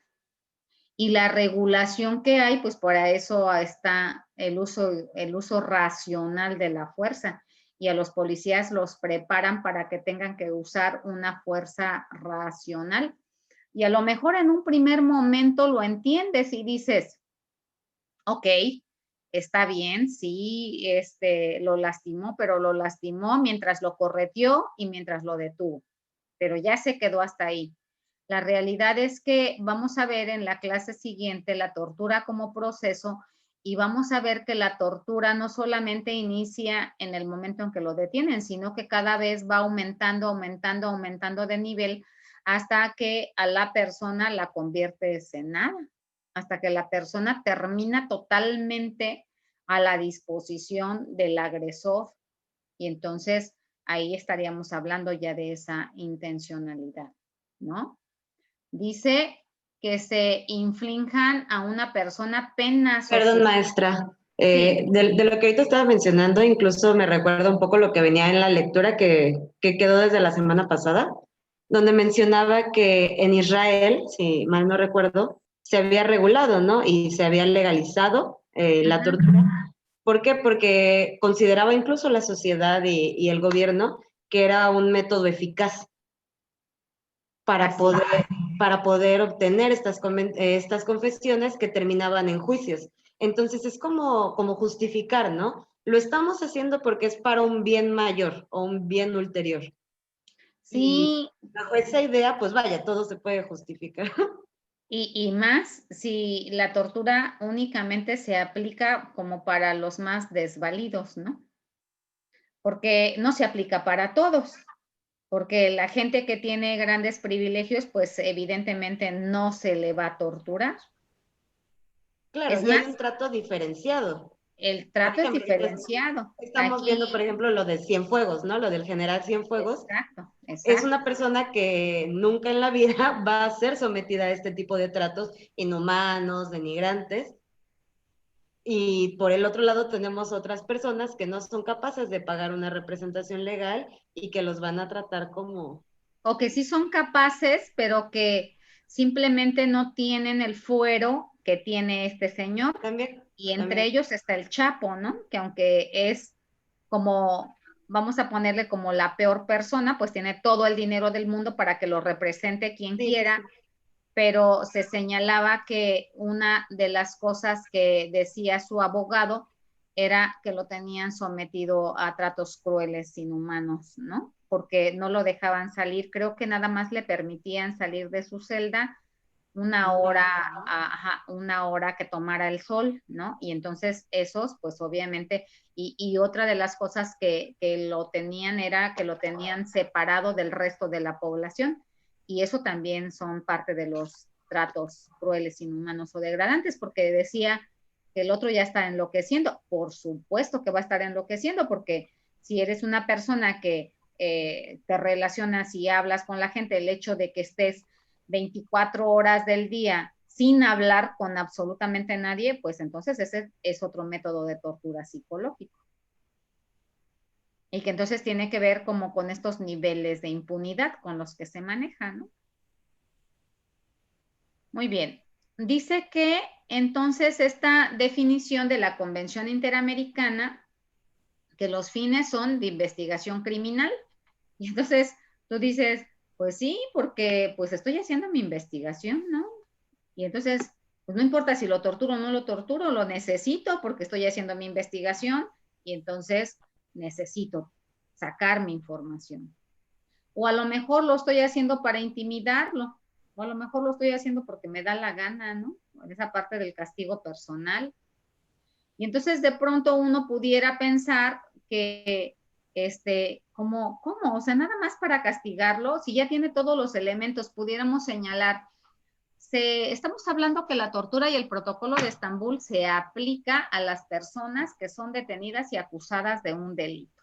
Y la regulación que hay, pues para eso está el uso racional de la fuerza. Y a los policías los preparan para que tengan que usar una fuerza racional. Y a lo mejor en un primer momento lo entiendes y dices, ok, está bien, sí, lo lastimó, pero lo lastimó mientras lo correteó y mientras lo detuvo. Pero ya se quedó hasta ahí. La realidad es que vamos a ver en la clase siguiente la tortura como proceso y vamos a ver que la tortura no solamente inicia en el momento en que lo detienen, sino que cada vez va aumentando, aumentando, aumentando de nivel hasta que a la persona la conviertes en nada, hasta que la persona termina totalmente a la disposición del agresor y entonces ahí estaríamos hablando ya de esa intencionalidad, ¿no? Dice que se inflijan a una persona penas. Perdón, maestra. Sí. De lo que ahorita estaba mencionando, incluso me recuerda un poco lo que venía en la lectura que quedó desde la semana pasada, donde mencionaba que en Israel, si mal no recuerdo, se había regulado, ¿no? Y se había legalizado la tortura. ¿Por qué? Porque consideraba incluso la sociedad y el gobierno que era un método eficaz para poder obtener estas confesiones que terminaban en juicios. Entonces es como justificar, ¿no? Lo estamos haciendo porque es para un bien mayor o un bien ulterior. Sí. Y bajo esa idea, pues vaya, todo se puede justificar. Y más si la tortura únicamente se aplica como para los más desvalidos, ¿no? Porque no se aplica para todos. Porque la gente que tiene grandes privilegios, pues evidentemente no se le va a torturar. Claro, y hay un trato diferenciado. El trato es diferenciado. Estamos viendo, por ejemplo, lo de Cienfuegos, ¿no? Lo del general Cienfuegos. Exacto. Es una persona que nunca en la vida va a ser sometida a este tipo de tratos inhumanos, denigrantes. Y por el otro lado tenemos otras personas que no son capaces de pagar una representación legal y que los van a tratar como... O que sí son capaces, pero que simplemente no tienen el fuero que tiene este señor. También. Y entre ellos está el Chapo, ¿no? Que aunque es como, vamos a ponerle como la peor persona, pues tiene todo el dinero del mundo para que lo represente quien quiera. Pero se señalaba que una de las cosas que decía su abogado era que lo tenían sometido a tratos crueles, inhumanos, ¿no? Porque no lo dejaban salir, creo que nada más le permitían salir de su celda una hora que tomara el sol, ¿no? Y entonces esos, pues obviamente, y otra de las cosas que lo tenían era que lo tenían separado del resto de la población. Y eso también son parte de los tratos crueles, inhumanos o degradantes, porque decía que el otro ya está enloqueciendo. Por supuesto que va a estar enloqueciendo, porque si eres una persona que te relacionas y hablas con la gente, el hecho de que estés 24 horas del día sin hablar con absolutamente nadie, pues entonces ese es otro método de tortura psicológico. Y que entonces tiene que ver como con estos niveles de impunidad con los que se manejan, ¿no? Muy bien. Dice que entonces esta definición de la Convención Interamericana, que los fines son de investigación criminal. Y entonces tú dices, pues sí, porque pues estoy haciendo mi investigación, ¿no? Y entonces, pues no importa si lo torturo o no lo torturo, lo necesito porque estoy haciendo mi investigación y entonces necesito sacar mi información. O a lo mejor lo estoy haciendo para intimidarlo, o a lo mejor lo estoy haciendo porque me da la gana, ¿no? Esa parte del castigo personal. Y entonces de pronto uno pudiera pensar que, ¿cómo? O sea, nada más para castigarlo, si ya tiene todos los elementos, pudiéramos señalar, estamos hablando que la tortura y el protocolo de Estambul se aplica a las personas que son detenidas y acusadas de un delito.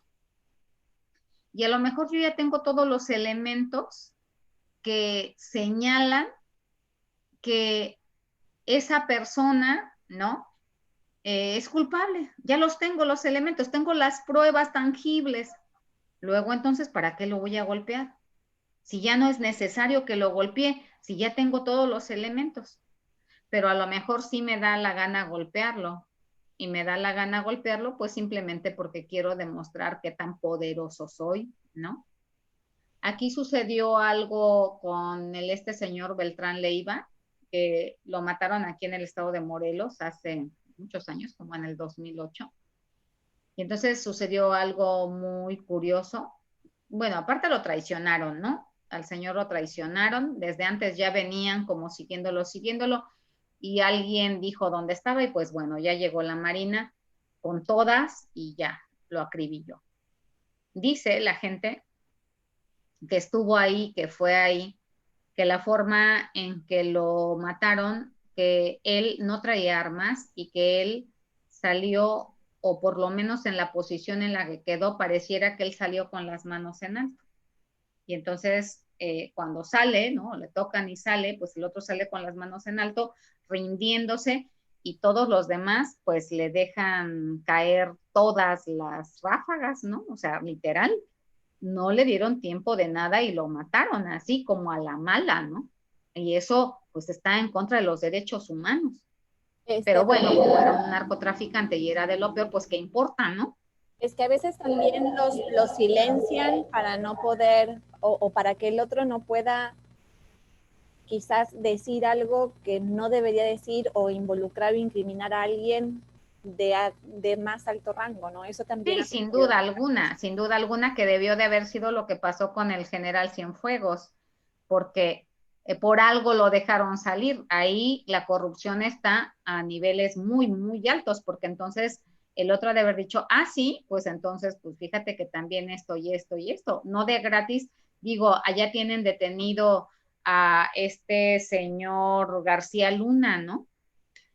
Y a lo mejor yo ya tengo todos los elementos que señalan que esa persona, ¿no? Es culpable. Ya los tengo, los elementos, tengo las pruebas tangibles. Luego, entonces, ¿para qué lo voy a golpear? Si ya no es necesario que lo golpee, si ya tengo todos los elementos. Pero a lo mejor sí me da la gana golpearlo. Y me da la gana golpearlo, pues simplemente porque quiero demostrar qué tan poderoso soy, ¿no? Aquí sucedió algo con este señor Beltrán Leiva, que lo mataron aquí en el estado de Morelos hace muchos años, como en el 2008. Y entonces sucedió algo muy curioso. Bueno, aparte lo traicionaron, ¿no? Al señor lo traicionaron. Desde antes ya venían como siguiéndolo. Y alguien dijo dónde estaba y pues bueno, ya llegó la Marina con todas y ya lo acribilló. Dice la gente que estuvo ahí, que fue ahí, que la forma en que lo mataron, que él no traía armas y que él salió, o por lo menos en la posición en la que quedó, pareciera que él salió con las manos en alto. Y entonces, cuando sale, ¿no? Le tocan y sale, pues el otro sale con las manos en alto, rindiéndose, y todos los demás, pues le dejan caer todas las ráfagas, ¿no? O sea, literal, no le dieron tiempo de nada y lo mataron así como a la mala, ¿no? Y eso pues está en contra de los derechos humanos. Pero bueno, como era un narcotraficante y era de lo peor, pues qué importa, ¿no? Es que a veces también los silencian para no poder, o para que el otro no pueda quizás decir algo que no debería decir, o involucrar o incriminar a alguien de más alto rango, ¿no? Eso también. Sí, sin duda alguna que debió de haber sido lo que pasó con el general Cienfuegos, porque por algo lo dejaron salir. Ahí la corrupción está a niveles muy, muy altos, porque entonces el otro ha de haber dicho, sí, pues entonces, pues fíjate que también esto y esto y esto, no de gratis. Digo, allá tienen detenido a este señor García Luna, ¿no?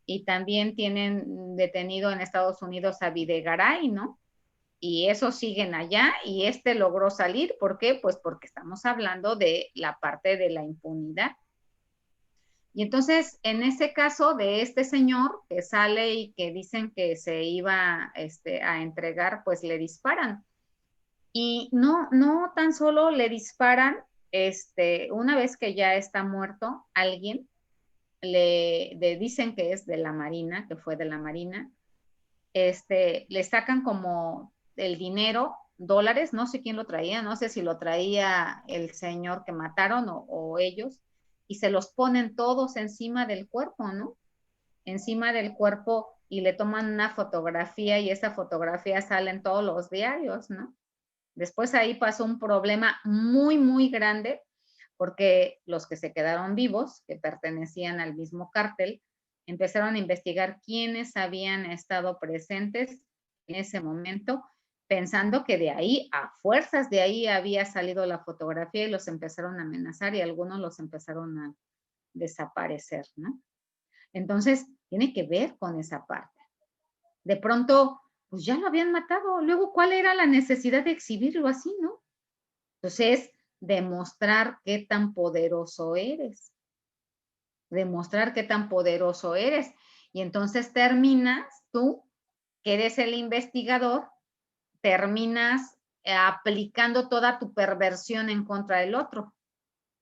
Y también tienen detenido en Estados Unidos a Videgaray, ¿no? Y esos siguen allá y logró salir. ¿Por qué? Pues porque estamos hablando de la parte de la impunidad. Y entonces, en ese caso de este señor que sale y que dicen que se iba a entregar, pues le disparan. Y no tan solo le disparan, una vez que ya está muerto alguien, dicen que es de la Marina, que fue de la Marina, le sacan como el dinero, dólares, no sé quién lo traía, no sé si lo traía el señor que mataron o ellos, y se los ponen todos encima del cuerpo, ¿no? Encima del cuerpo, y le toman una fotografía y esa fotografía sale en todos los diarios, ¿no? Después ahí pasó un problema muy, muy grande, porque los que se quedaron vivos, que pertenecían al mismo cártel, empezaron a investigar quiénes habían estado presentes en ese momento, pensando que de ahí, a fuerzas de ahí, había salido la fotografía, y los empezaron a amenazar y algunos los empezaron a desaparecer, ¿no? Entonces, tiene que ver con esa parte. De pronto, pues ya lo habían matado. Luego, ¿cuál era la necesidad de exhibirlo así, no? Entonces, demostrar qué tan poderoso eres. Demostrar qué tan poderoso eres. Y entonces terminas tú, que eres el investigador, terminas aplicando toda tu perversión en contra del otro.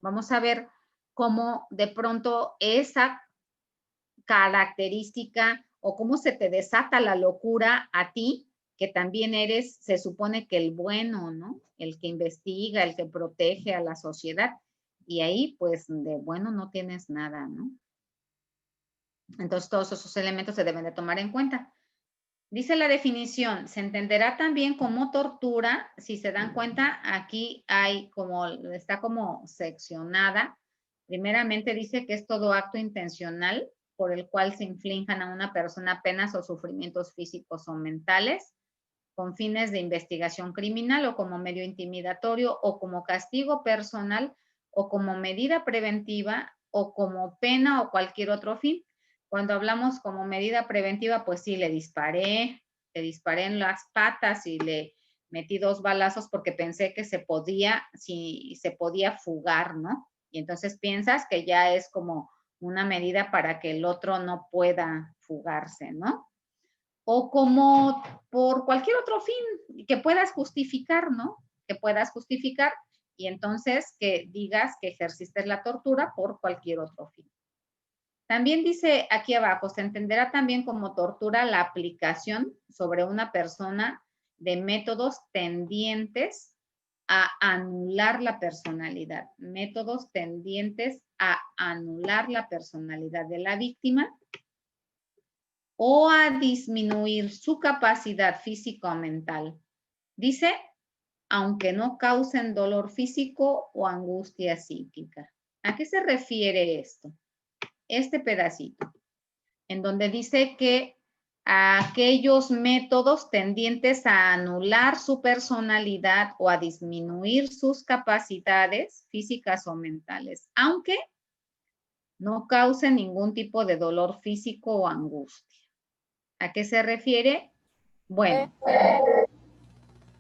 Vamos a ver cómo de pronto esa característica o cómo se te desata la locura a ti, que también eres, se supone que el bueno, ¿no? El que investiga, el que protege a la sociedad. Y ahí, pues, de bueno no tienes nada, ¿no? Entonces, todos esos elementos se deben de tomar en cuenta. Dice la definición, se entenderá también como tortura, si se dan cuenta, aquí hay como, está como seccionada. Primeramente dice que es todo acto intencional por el cual se inflijan a una persona penas o sufrimientos físicos o mentales con fines de investigación criminal o como medio intimidatorio o como castigo personal o como medida preventiva o como pena o cualquier otro fin. Cuando hablamos como medida preventiva, pues sí, le disparé en las patas y le metí 2 balazos porque pensé que se podía fugar, ¿no? Y entonces piensas que ya es como una medida para que el otro no pueda fugarse, ¿no? O como por cualquier otro fin que puedas justificar, ¿no? Que puedas justificar y entonces que digas que ejerciste la tortura por cualquier otro fin. También dice aquí abajo, se entenderá también como tortura la aplicación sobre una persona de métodos tendientes a anular la personalidad. Métodos tendientes a anular la personalidad de la víctima o a disminuir su capacidad física o mental. Dice, aunque no causen dolor físico o angustia psíquica. ¿A qué se refiere esto? Este pedacito, en donde dice que aquellos métodos tendientes a anular su personalidad o a disminuir sus capacidades físicas o mentales, aunque no causen ningún tipo de dolor físico o angustia. ¿A qué se refiere? Bueno,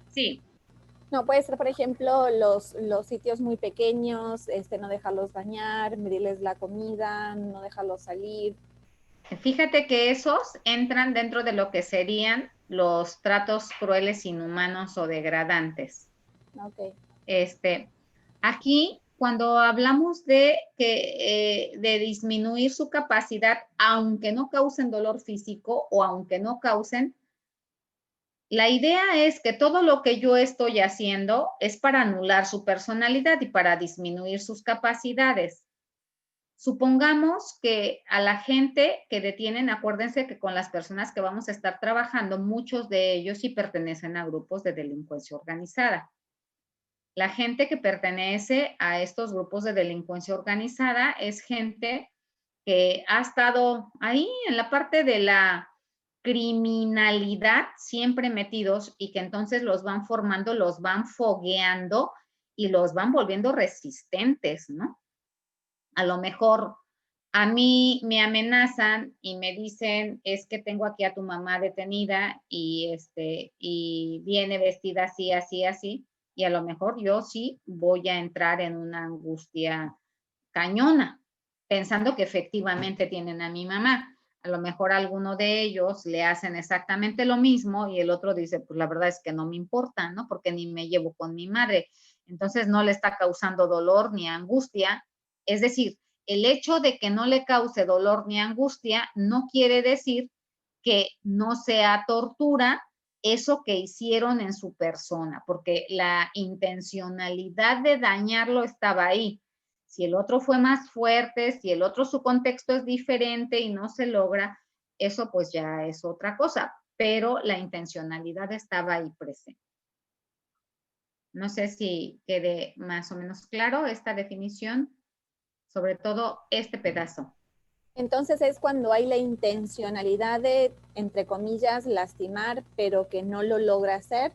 sí. No, puede ser, por ejemplo, los sitios muy pequeños, no dejarlos bañar, medirles la comida, no dejarlos salir. Fíjate que esos entran dentro de lo que serían los tratos crueles, inhumanos o degradantes. Okay. Aquí, cuando hablamos de disminuir su capacidad, aunque no causen dolor físico o aunque no causen, la idea es que todo lo que yo estoy haciendo es para anular su personalidad y para disminuir sus capacidades. Supongamos que a la gente que detienen, acuérdense que con las personas que vamos a estar trabajando, muchos de ellos sí pertenecen a grupos de delincuencia organizada. La gente que pertenece a estos grupos de delincuencia organizada es gente que ha estado ahí en la parte de la criminalidad siempre metidos y que entonces los van formando, los van fogueando y los van volviendo resistentes, ¿no? A lo mejor a mí me amenazan y me dicen, es que tengo aquí a tu mamá detenida y viene vestida así, así, así, y a lo mejor yo sí voy a entrar en una angustia cañona, pensando que efectivamente tienen a mi mamá. A lo mejor a alguno de ellos le hacen exactamente lo mismo y el otro dice, pues la verdad es que no me importa, ¿no? Porque ni me llevo con mi madre. Entonces no le está causando dolor ni angustia. Es decir, el hecho de que no le cause dolor ni angustia no quiere decir que no sea tortura eso que hicieron en su persona, porque la intencionalidad de dañarlo estaba ahí. Si el otro fue más fuerte, si el otro su contexto es diferente y no se logra, eso pues ya es otra cosa, pero la intencionalidad estaba ahí presente. No sé si quede más o menos claro esta definición, sobre todo este pedazo. Entonces es cuando hay la intencionalidad de, entre comillas, lastimar, pero que no lo logra hacer.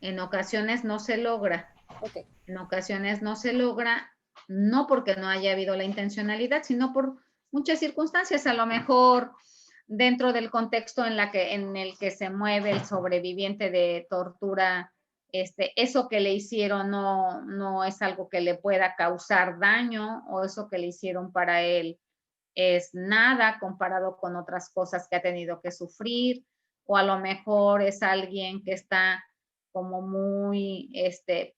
En ocasiones no se logra. Okay. En ocasiones no se logra, no porque no haya habido la intencionalidad, sino por muchas circunstancias. A lo mejor dentro del contexto en el que se mueve el sobreviviente de tortura, eso que le hicieron no es algo que le pueda causar daño, o eso que le hicieron para él es nada comparado con otras cosas que ha tenido que sufrir, o a lo mejor es alguien que está como muy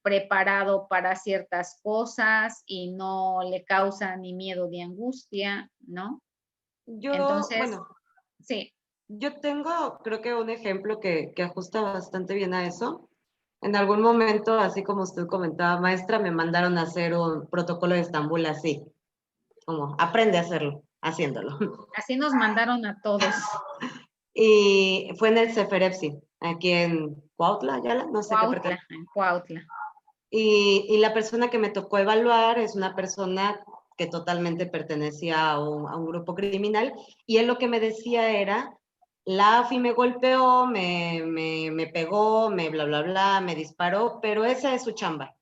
preparado para ciertas cosas y no le causa ni miedo ni angustia, ¿no? Entonces, Bueno, sí. Yo tengo, creo que un ejemplo que ajusta bastante bien a eso. En algún momento, así como usted comentaba, maestra, me mandaron a hacer un protocolo de Estambul así, como aprende a hacerlo, haciéndolo. Así nos mandaron a todos. Y fue en el Ceferepsi, aquí en Cuautla, Yala, no sé qué Cuautla, en Cuautla. y la persona que me tocó evaluar es una persona que totalmente pertenecía a un grupo criminal, y él lo que me decía era, la AFI me golpeó, me pegó, me bla, bla, bla, me disparó, pero esa es su chamba.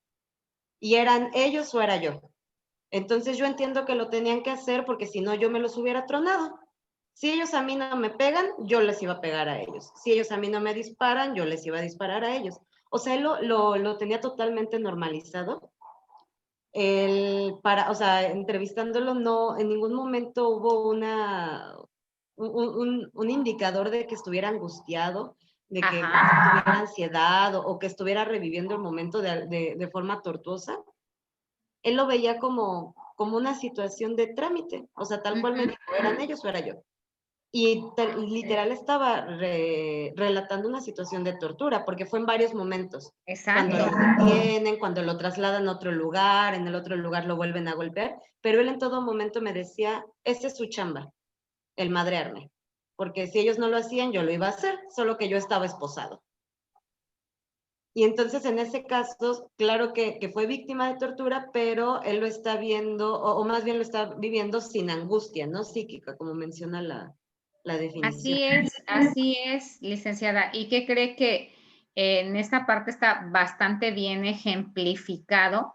Y eran ellos o era yo. Entonces yo entiendo que lo tenían que hacer porque si no yo me los hubiera tronado. Si ellos a mí no me pegan, yo les iba a pegar a ellos. Si ellos a mí no me disparan, yo les iba a disparar a ellos. O sea, él lo tenía totalmente normalizado. O sea, entrevistándolo, no, en ningún momento hubo un indicador de que estuviera angustiado, de que tuviera ansiedad o que estuviera reviviendo el momento de forma tortuosa. Él lo veía como una situación de trámite, o sea, tal cual me dijo, ¿eran ellos o era yo? Y literal estaba relatando una situación de tortura, porque fue en varios momentos. Exacto. Cuando lo detienen, cuando lo trasladan a otro lugar, en el otro lugar lo vuelven a golpear, pero él en todo momento me decía, esa es su chamba, el madrearme, porque si ellos no lo hacían, yo lo iba a hacer, solo que yo estaba esposado. Y entonces en ese caso, claro que fue víctima de tortura, pero él lo está viendo, o más bien lo está viviendo sin angustia, ¿no? Psíquica, como menciona la definición. Así es, licenciada. ¿Y qué cree que en esta parte está bastante bien ejemplificado?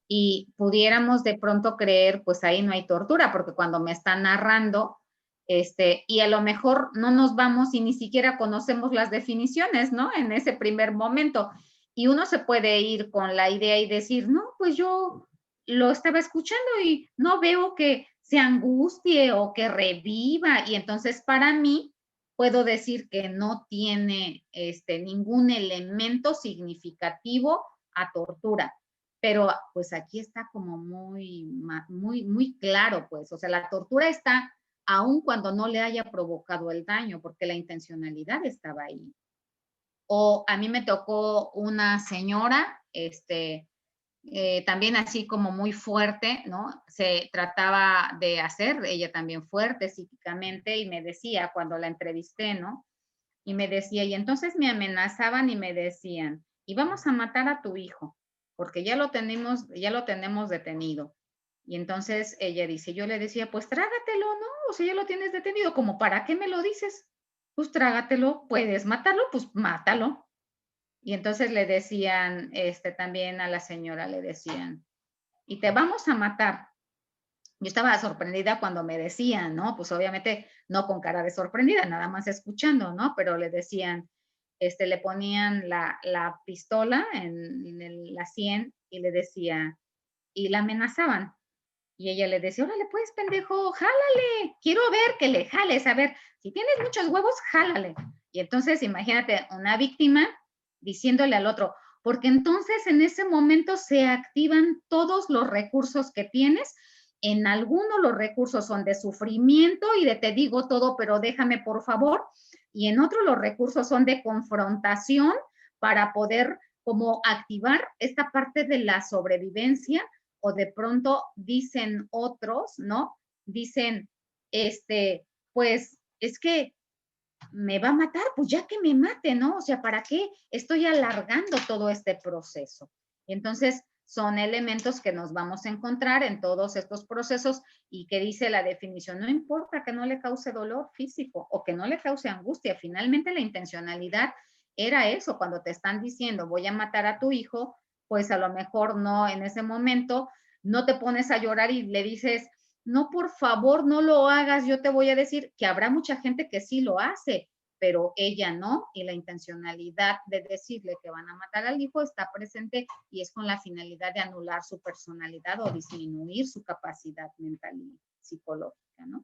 Y pudiéramos de pronto creer, pues ahí no hay tortura, porque cuando me están narrando, y a lo mejor no nos vamos y ni siquiera conocemos las definiciones, ¿no? En ese primer momento. Y uno se puede ir con la idea y decir, no, pues yo lo estaba escuchando y no veo que se angustie o que reviva. Y entonces para mí puedo decir que no tiene ningún elemento significativo a tortura. Pero pues aquí está como muy claro, pues, o sea, la tortura está aun cuando no le haya provocado el daño, porque la intencionalidad estaba ahí. O a mí me tocó una señora, también así como muy fuerte, ¿no? Se trataba de hacer ella también fuerte psíquicamente y me decía cuando la entrevisté, ¿no? Y me decía, y entonces me amenazaban y me decían, y vamos a matar a tu hijo, porque ya lo tenemos detenido. Y entonces ella dice, yo le decía, pues trágatelo, ¿no? O sea, ya lo tienes detenido, como, ¿para qué me lo dices? Pues trágatelo, puedes matarlo, pues mátalo. Y entonces le decían, también a la señora le decían, y te vamos a matar. Yo estaba sorprendida cuando me decían, ¿no? Pues obviamente no con cara de sorprendida, nada más escuchando, ¿no? Pero le decían, le ponían la pistola en la sien y le decía, y la amenazaban. Y ella le decía, órale pues, pendejo, jálale, quiero ver que le jales, a ver, si tienes muchos huevos, jálale. Y entonces imagínate una víctima diciéndole al otro, porque entonces en ese momento se activan todos los recursos que tienes. En algunos los recursos son de sufrimiento y de te digo todo, pero déjame por favor. Y en otros los recursos son de confrontación para poder como activar esta parte de la sobrevivencia. O de pronto dicen otros, ¿no? Dicen, pues es que me va a matar, pues ya que me mate, ¿no? O sea, ¿para qué estoy alargando todo este proceso? Entonces, son elementos que nos vamos a encontrar en todos estos procesos y que dice la definición, no importa que no le cause dolor físico o que no le cause angustia, finalmente la intencionalidad era eso, cuando te están diciendo voy a matar a tu hijo, pues a lo mejor no en ese momento, no te pones a llorar y le dices, no, por favor, no lo hagas, yo te voy a decir que habrá mucha gente que sí lo hace, pero ella no, y la intencionalidad de decirle que van a matar al hijo está presente y es con la finalidad de anular su personalidad o disminuir su capacidad mental y psicológica, ¿no?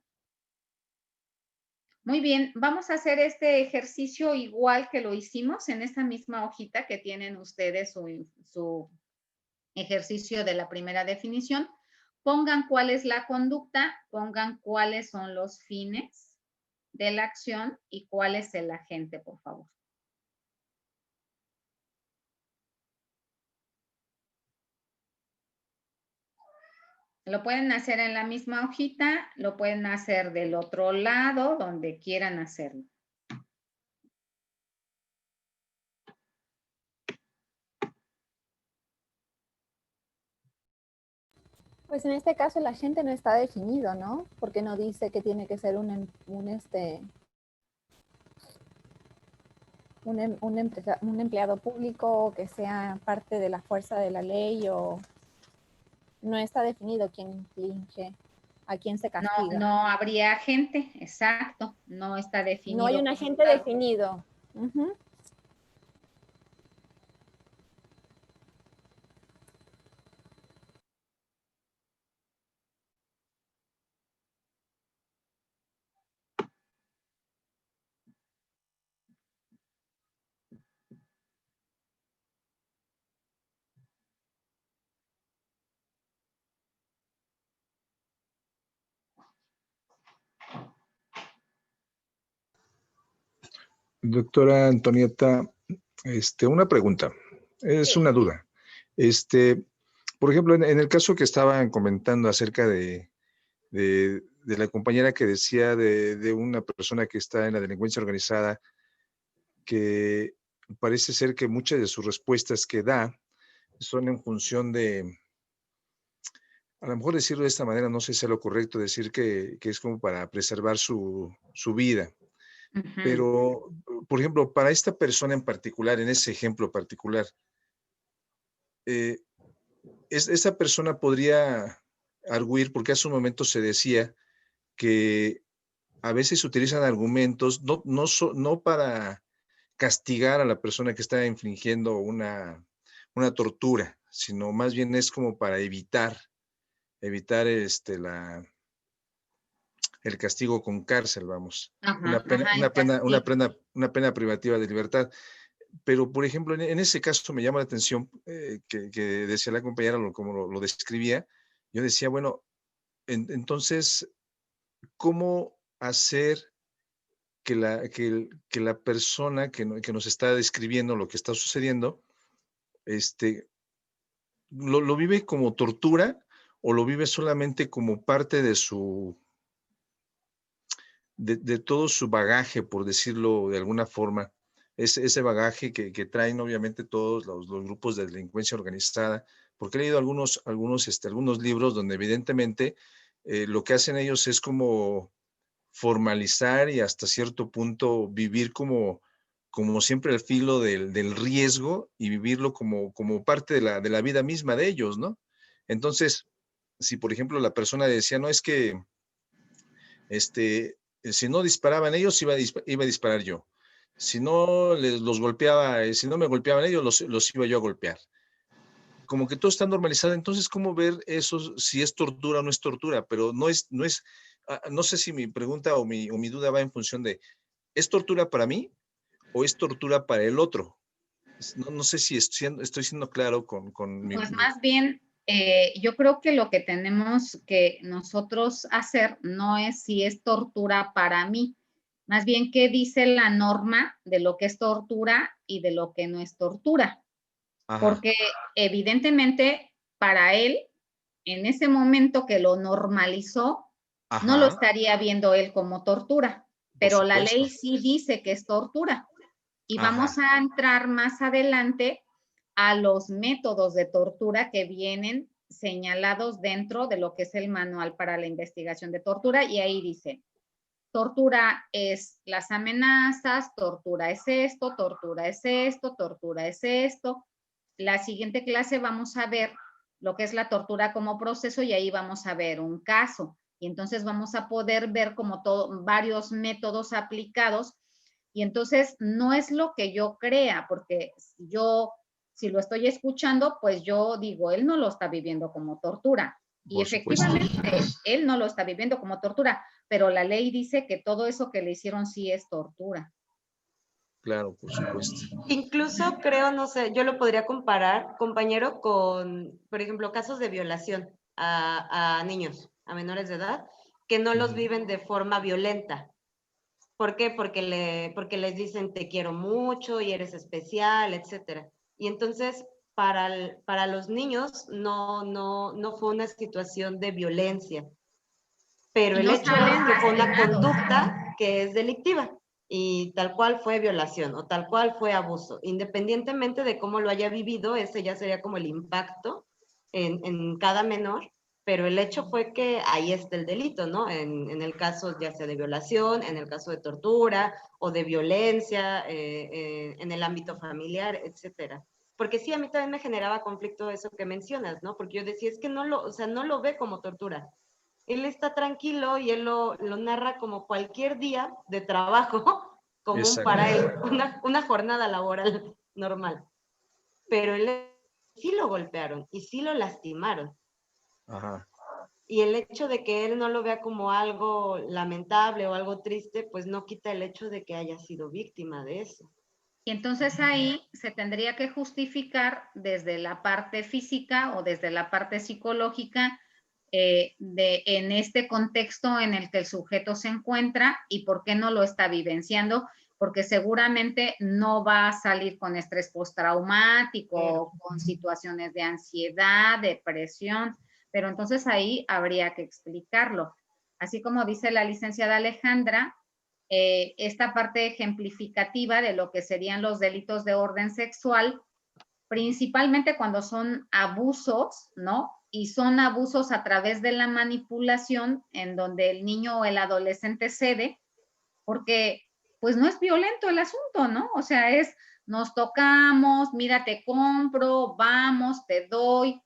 Muy bien, vamos a hacer este ejercicio igual que lo hicimos en esta misma hojita que tienen ustedes su ejercicio de la primera definición. Pongan cuál es la conducta, pongan cuáles son los fines de la acción y cuál es el agente, por favor. Lo pueden hacer en la misma hojita, lo pueden hacer del otro lado, donde quieran hacerlo. Pues en este caso el agente no está definido, ¿no? Porque no dice que tiene que ser un empleado público o que sea parte de la fuerza de la ley, o no está definido quién inflige, a quién se castiga. No habría agente, exacto, no está definido. No hay un agente definido. Uh-huh. Doctora Antonieta, una pregunta, es una duda. Por ejemplo, en el caso que estaban comentando acerca de la compañera que decía de una persona que está en la delincuencia organizada, que parece ser que muchas de sus respuestas que da son en función de, a lo mejor decirlo de esta manera, no sé si es lo correcto, decir que es como para preservar su vida. Uh-huh. Pero, por ejemplo, para esta persona en particular, en ese ejemplo particular, esa persona podría arguir, porque hace un momento se decía que a veces se utilizan argumentos no para castigar a la persona que está infringiendo una tortura, sino más bien es como para evitar el castigo con cárcel, vamos. Ajá, Una pena privativa de libertad. Pero, por ejemplo, en ese caso me llama la atención que decía la compañera, como lo describía. Yo decía, bueno, entonces, ¿cómo hacer que la persona que nos está describiendo lo que está sucediendo, lo vive como tortura o lo vive solamente como parte de de todo su bagaje, por decirlo de alguna forma, ese bagaje que traen obviamente todos los grupos de delincuencia organizada? Porque he leído algunos libros donde evidentemente lo que hacen ellos es como formalizar y hasta cierto punto vivir como siempre al filo del riesgo, y vivirlo como parte de la vida misma de ellos, ¿no? Entonces, si por ejemplo la persona decía, no, es que si no disparaban ellos, iba a disparar yo. Si no los golpeaba, si no me golpeaban ellos, los iba yo a golpear. Como que todo está normalizado. Entonces, ¿cómo ver eso, si es tortura o no es tortura? Pero no sé si mi pregunta o mi duda va en función de, ¿es tortura para mí o es tortura para el otro? No sé si estoy siendo claro con mi... Pues más bien, yo creo que lo que tenemos que nosotros hacer no es si es tortura para mí, más bien qué dice la norma de lo que es tortura y de lo que no es tortura. Ajá. Porque evidentemente para él, en ese momento que lo normalizó, ajá, no lo estaría viendo él como tortura, pero la ley sí dice que es tortura. Y ajá, vamos a entrar más adelante a los métodos de tortura que vienen señalados dentro de lo que es el manual para la investigación de tortura, y ahí dice, tortura es las amenazas, tortura es esto, tortura es esto, tortura es esto. La siguiente clase vamos a ver lo que es la tortura como proceso, y ahí vamos a ver un caso. Y entonces vamos a poder ver como varios métodos aplicados. Y entonces no es lo que yo crea, porque si lo estoy escuchando, pues yo digo, él no lo está viviendo como tortura. Y efectivamente, él no lo está viviendo como tortura, pero la ley dice que todo eso que le hicieron sí es tortura. Claro, por supuesto. Incluso creo, no sé, yo lo podría comparar, compañero, con, por ejemplo, casos de violación a niños, a menores de edad, que no los viven de forma violenta. ¿Por qué? Porque les dicen te quiero mucho y eres especial, etcétera. Y entonces, para los niños no fue una situación de violencia, pero el hecho es que fue una conducta que es delictiva. Y tal cual fue violación o tal cual fue abuso. Independientemente de cómo lo haya vivido, ese ya sería como el impacto en cada menor, pero el hecho fue que ahí está el delito, ¿no? En el caso ya sea de violación, en el caso de tortura o de violencia, en el ámbito familiar, etcétera. Porque sí, a mí también me generaba conflicto eso que mencionas, ¿no? Porque yo decía, es que no lo, o sea, no lo ve como tortura. Él está tranquilo y él lo narra como cualquier día de trabajo común para él, una jornada laboral normal. Pero él sí lo golpearon y sí lo lastimaron. Ajá. Y el hecho de que él no lo vea como algo lamentable o algo triste, pues no quita el hecho de que haya sido víctima de eso. Y entonces ahí se tendría que justificar desde la parte física o desde la parte psicológica en este contexto en el que el sujeto se encuentra y por qué no lo está vivenciando, porque seguramente no va a salir con estrés postraumático, con situaciones de ansiedad, depresión, pero entonces ahí habría que explicarlo. Así como dice la licenciada Alejandra, esta parte ejemplificativa de lo que serían los delitos de orden sexual, principalmente cuando son abusos, ¿no? Y son abusos a través de la manipulación en donde el niño o el adolescente cede, porque pues no es violento el asunto, ¿no? O sea, nos tocamos, mira, te compro, vamos, te doy,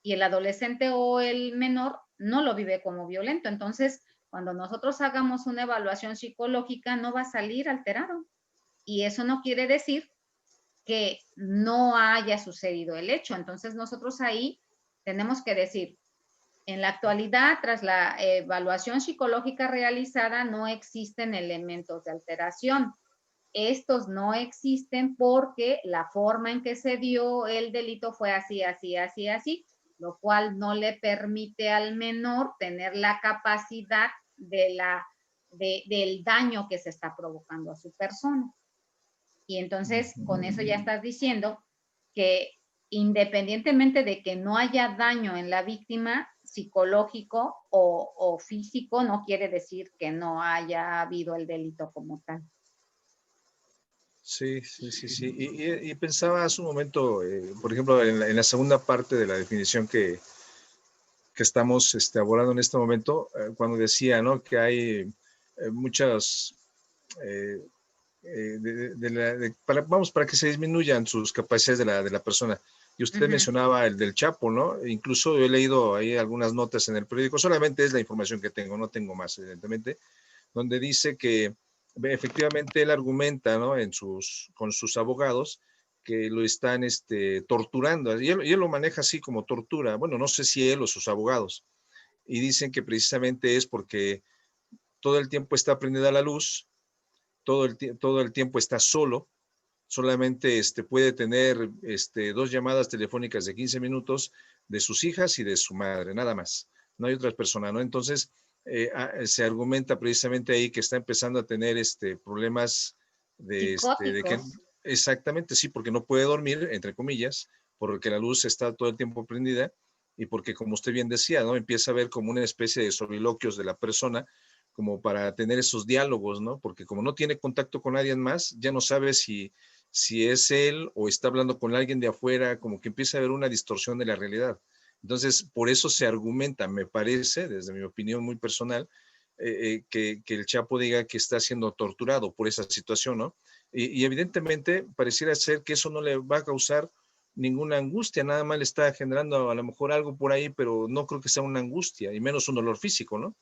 y el adolescente o el menor no lo vive como violento. Entonces, cuando nosotros hagamos una evaluación psicológica, no va a salir alterado. Y eso no quiere decir que no haya sucedido el hecho. Entonces, nosotros ahí tenemos que decir, en la actualidad, tras la evaluación psicológica realizada, no existen elementos de alteración. Estos no existen porque la forma en que se dio el delito fue así, así, así, así, lo cual no le permite al menor tener la capacidad del daño que se está provocando a su persona. Y entonces, con eso ya estás diciendo que independientemente de que no haya daño en la víctima psicológico o físico, no quiere decir que no haya habido el delito como tal. Sí, sí, sí, sí. Y pensaba hace un momento, por ejemplo, en la segunda parte de la definición que estamos abordando en este momento, cuando decía, ¿no? Que hay muchas, para que se disminuyan sus capacidades de la persona. Y usted mencionaba el del Chapo, ¿no? Incluso yo he leído ahí algunas notas en el periódico, solamente es la información que tengo, no tengo más, evidentemente, donde dice que efectivamente él argumenta, ¿no? Con sus abogados que lo están torturando, y él lo maneja así como tortura, bueno, no sé si él o sus abogados, y dicen que precisamente es porque todo el tiempo está prendida la luz, todo el tiempo está solo, solamente puede tener 2 llamadas telefónicas de 15 minutos de sus hijas y de su madre, nada más, no hay otras personas, ¿no? Entonces, se argumenta precisamente ahí que está empezando a tener problemas de que exactamente, sí, porque no puede dormir, entre comillas, porque la luz está todo el tiempo prendida y porque, como usted bien decía, ¿no? Empieza a ver como una especie de soliloquios de la persona como para tener esos diálogos, ¿no? Porque como no tiene contacto con nadie más, ya no sabe si es él o está hablando con alguien de afuera, como que empieza a haber una distorsión de la realidad. Entonces, por eso se argumenta, me parece, desde mi opinión muy personal, que el Chapo diga que está siendo torturado por esa situación, ¿no? Y evidentemente pareciera ser que eso no le va a causar ninguna angustia, nada más le está generando a lo mejor algo por ahí, pero no creo que sea una angustia, y menos un dolor físico, ¿no?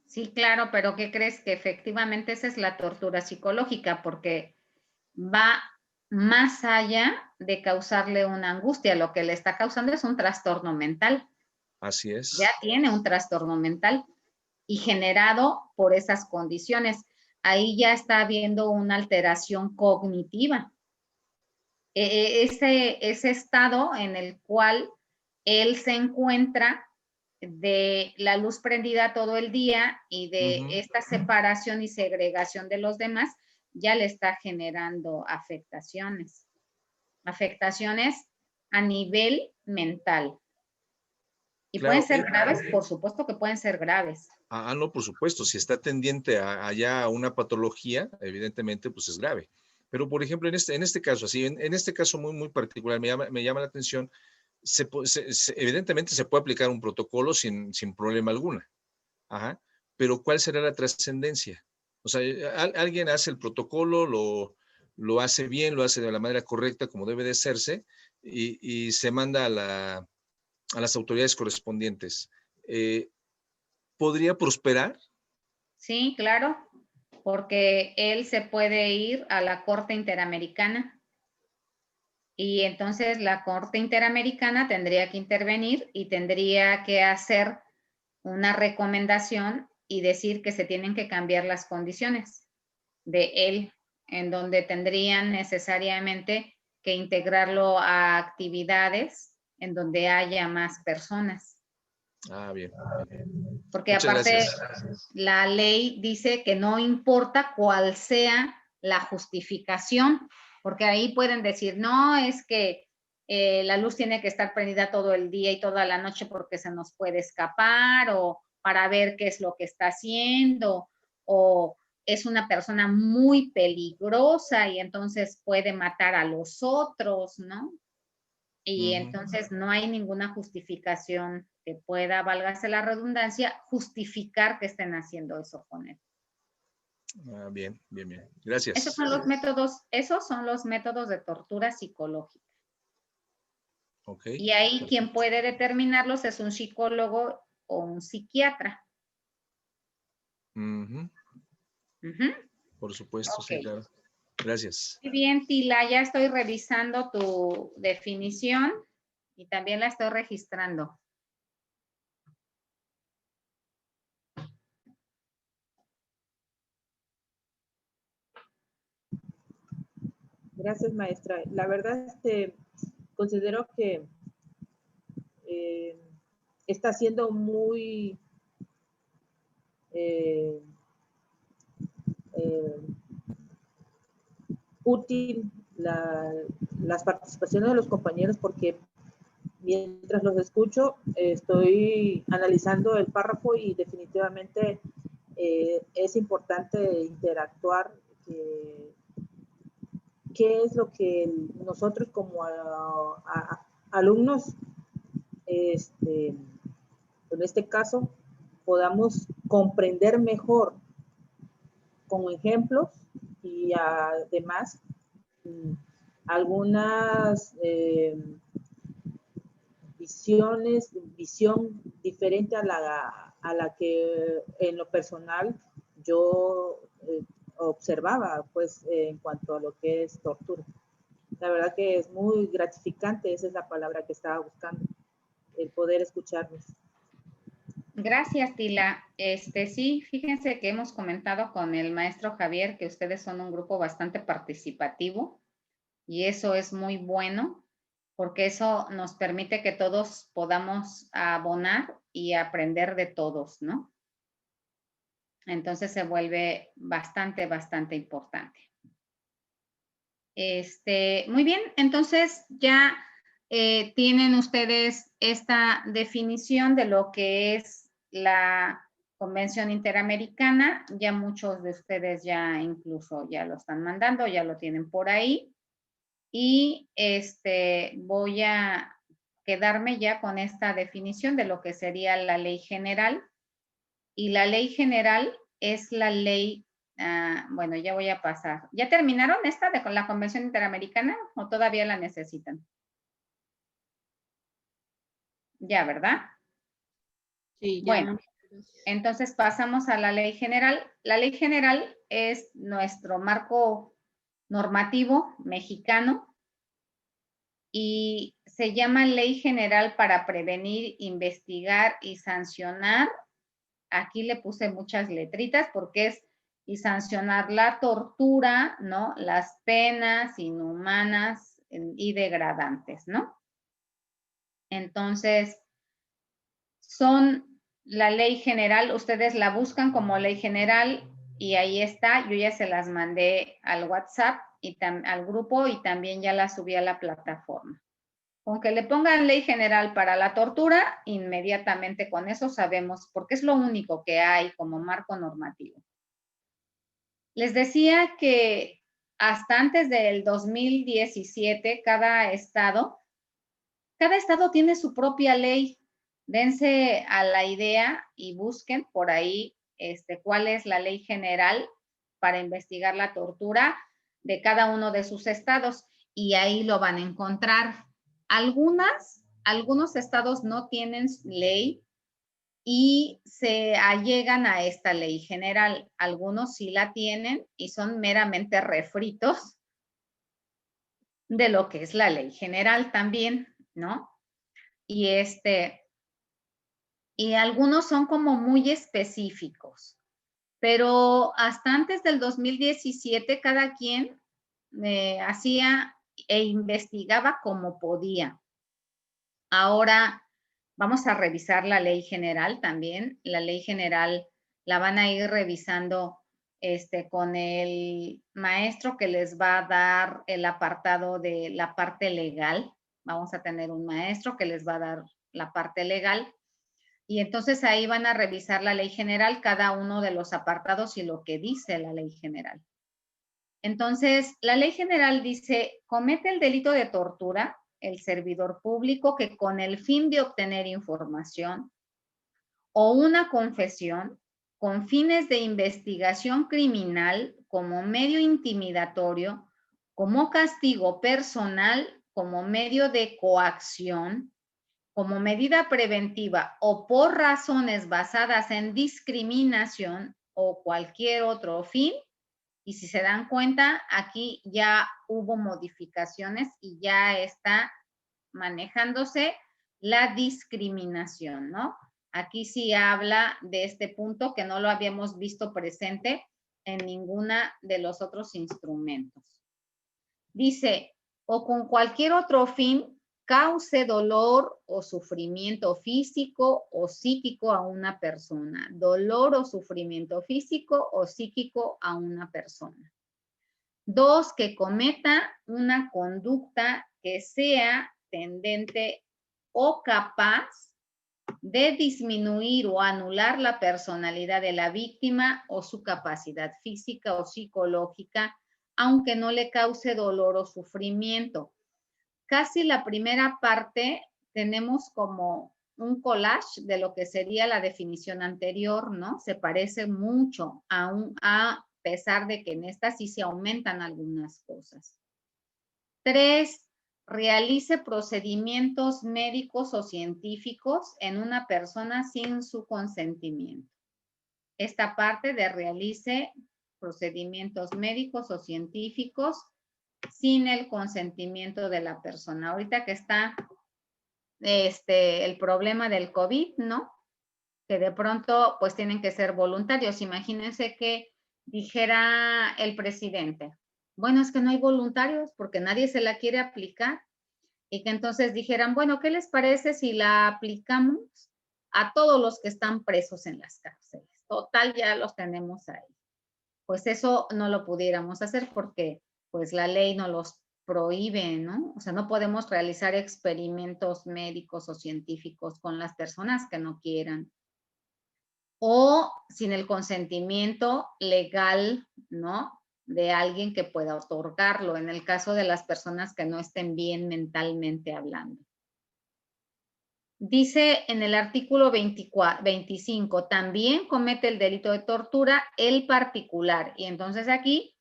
Sí, claro, pero ¿qué crees? Que efectivamente esa es la tortura psicológica, porque va más allá de causarle una angustia, lo que le está causando es un trastorno mental. Así es. Ya tiene un trastorno mental y generado por esas condiciones. Ahí ya está habiendo una alteración cognitiva. Ese estado en el cual él se encuentra de la luz prendida todo el día y de esta separación y segregación de los demás, ya le está generando afectaciones a nivel mental. ¿Y claro, pueden ser graves? Por supuesto que pueden ser graves. No, por supuesto. Si está tendiente a una patología, evidentemente, pues es grave. Pero, por ejemplo, en este caso, así, en este caso muy, muy particular, me llama la atención evidentemente se puede aplicar un protocolo sin problema alguna. Ajá. Pero ¿cuál será la trascendencia? O sea, alguien hace el protocolo, lo hace bien, lo hace de la manera correcta, como debe de hacerse, y se manda a las autoridades correspondientes. ¿Podría prosperar? Sí, claro, porque él se puede ir a la Corte Interamericana y entonces la Corte Interamericana tendría que intervenir y tendría que hacer una recomendación y decir que se tienen que cambiar las condiciones de él, en donde tendrían necesariamente que integrarlo a actividades en donde haya más personas. Ah, bien. Porque Muchas aparte gracias. la ley dice que no importa cuál sea la justificación, porque ahí pueden decir, no, es que la luz tiene que estar prendida todo el día y toda la noche porque se nos puede escapar, o para ver qué es lo que está haciendo, o es una persona muy peligrosa y entonces puede matar a los otros, ¿no? Y entonces no hay ninguna justificación que pueda, válgase la redundancia, justificar que estén haciendo eso con él. Ah, bien. Gracias. Esos son los métodos de tortura psicológica. Okay. Y ahí quien puede determinarlos es un psicólogo o un psiquiatra. Por supuesto, Okay. sí, claro. Gracias. Muy bien, Tila, ya estoy revisando tu definición y también la estoy registrando. Gracias, maestra. La verdad, considero que está siendo muy útil las participaciones de los compañeros, porque mientras los escucho estoy analizando el párrafo y definitivamente es importante interactuar. ¿Qué es lo que nosotros como alumnos, en este caso, podamos comprender mejor con ejemplos y además algunas visión diferente a la que en lo personal yo observaba, pues, en cuanto a lo que es tortura. La verdad que es muy gratificante, esa es la palabra que estaba buscando, el poder escucharlos. Gracias, Tila. Sí, fíjense que hemos comentado con el maestro Javier que ustedes son un grupo bastante participativo y eso es muy bueno porque eso nos permite que todos podamos abonar y aprender de todos, ¿no? Entonces se vuelve bastante importante. Muy bien, entonces ya tienen ustedes esta definición de lo que es la Convención Interamericana. Ya muchos de ustedes ya incluso ya lo están mandando, ya lo tienen por ahí. Y voy a quedarme ya con esta definición de lo que sería la ley general. Y la ley general es la ley, bueno, ya voy a pasar. ¿Ya terminaron esta de la Convención Interamericana o todavía la necesitan? Ya, ¿verdad? Sí, ya. Bueno, entonces pasamos a la ley general. La ley general es nuestro marco normativo mexicano y se llama Ley General para prevenir, investigar y sancionar. Aquí le puse muchas letritas porque es y sancionar la tortura, ¿no? Las penas inhumanas y degradantes, ¿no? Entonces, son la ley general, ustedes la buscan como ley general y ahí está, yo ya se las mandé al WhatsApp y al grupo y también ya la subí a la plataforma. Aunque le pongan ley general para la tortura, inmediatamente con eso sabemos, porque es lo único que hay como marco normativo. Les decía que hasta antes del 2017, cada estado cada estado tiene su propia ley. Dense a la idea y busquen por ahí cuál es la ley general para investigar la tortura de cada uno de sus estados y ahí lo van a encontrar. Algunos estados no tienen ley y se allegan a esta ley general. Algunos sí la tienen y son meramente refritos de lo que es la ley general también, ¿no? Y algunos son como muy específicos, pero hasta antes del 2017 cada quien hacía e investigaba como podía. Ahora vamos a revisar la ley general también. La ley general la van a ir revisando con el maestro que les va a dar el apartado de la parte legal. Vamos a tener un maestro que les va a dar la parte legal. Y entonces ahí van a revisar la ley general, cada uno de los apartados y lo que dice la ley general. Entonces, la ley general dice, comete el delito de tortura el servidor público que con el fin de obtener información o una confesión con fines de investigación criminal como medio intimidatorio, como castigo personal, como medio de coacción, como medida preventiva o por razones basadas en discriminación o cualquier otro fin. Y si se dan cuenta, aquí ya hubo modificaciones y ya está manejándose la discriminación, ¿no? Aquí sí habla de este punto que no lo habíamos visto presente en ninguna de los otros instrumentos. Dice, o con cualquier otro fin cause dolor o sufrimiento físico o psíquico a una persona. Dolor o sufrimiento físico o psíquico a una persona. 2, que cometa una conducta que sea tendente o capaz de disminuir o anular la personalidad de la víctima o su capacidad física o psicológica, aunque no le cause dolor o sufrimiento. Casi la primera parte tenemos como un collage de lo que sería la definición anterior, ¿no? Se parece mucho a pesar de que en esta sí se aumentan algunas cosas. 3, realice procedimientos médicos o científicos en una persona sin su consentimiento. Esta parte de realice procedimientos médicos o científicos sin el consentimiento de la persona. Ahorita que está el problema del COVID, ¿no? Que de pronto pues tienen que ser voluntarios. Imagínense que dijera el presidente, bueno, es que no hay voluntarios porque nadie se la quiere aplicar. Y que entonces dijeran, bueno, ¿qué les parece si la aplicamos a todos los que están presos en las cárceles? Total, ya los tenemos ahí. Pues eso no lo pudiéramos hacer porque pues la ley no los prohíbe, ¿no? O sea, no podemos realizar experimentos médicos o científicos con las personas que no quieran. O sin el consentimiento legal, ¿no? De alguien que pueda otorgarlo, en el caso de las personas que no estén bien mentalmente hablando. Dice en el artículo 25, también comete el delito de tortura el particular. Y entonces aquí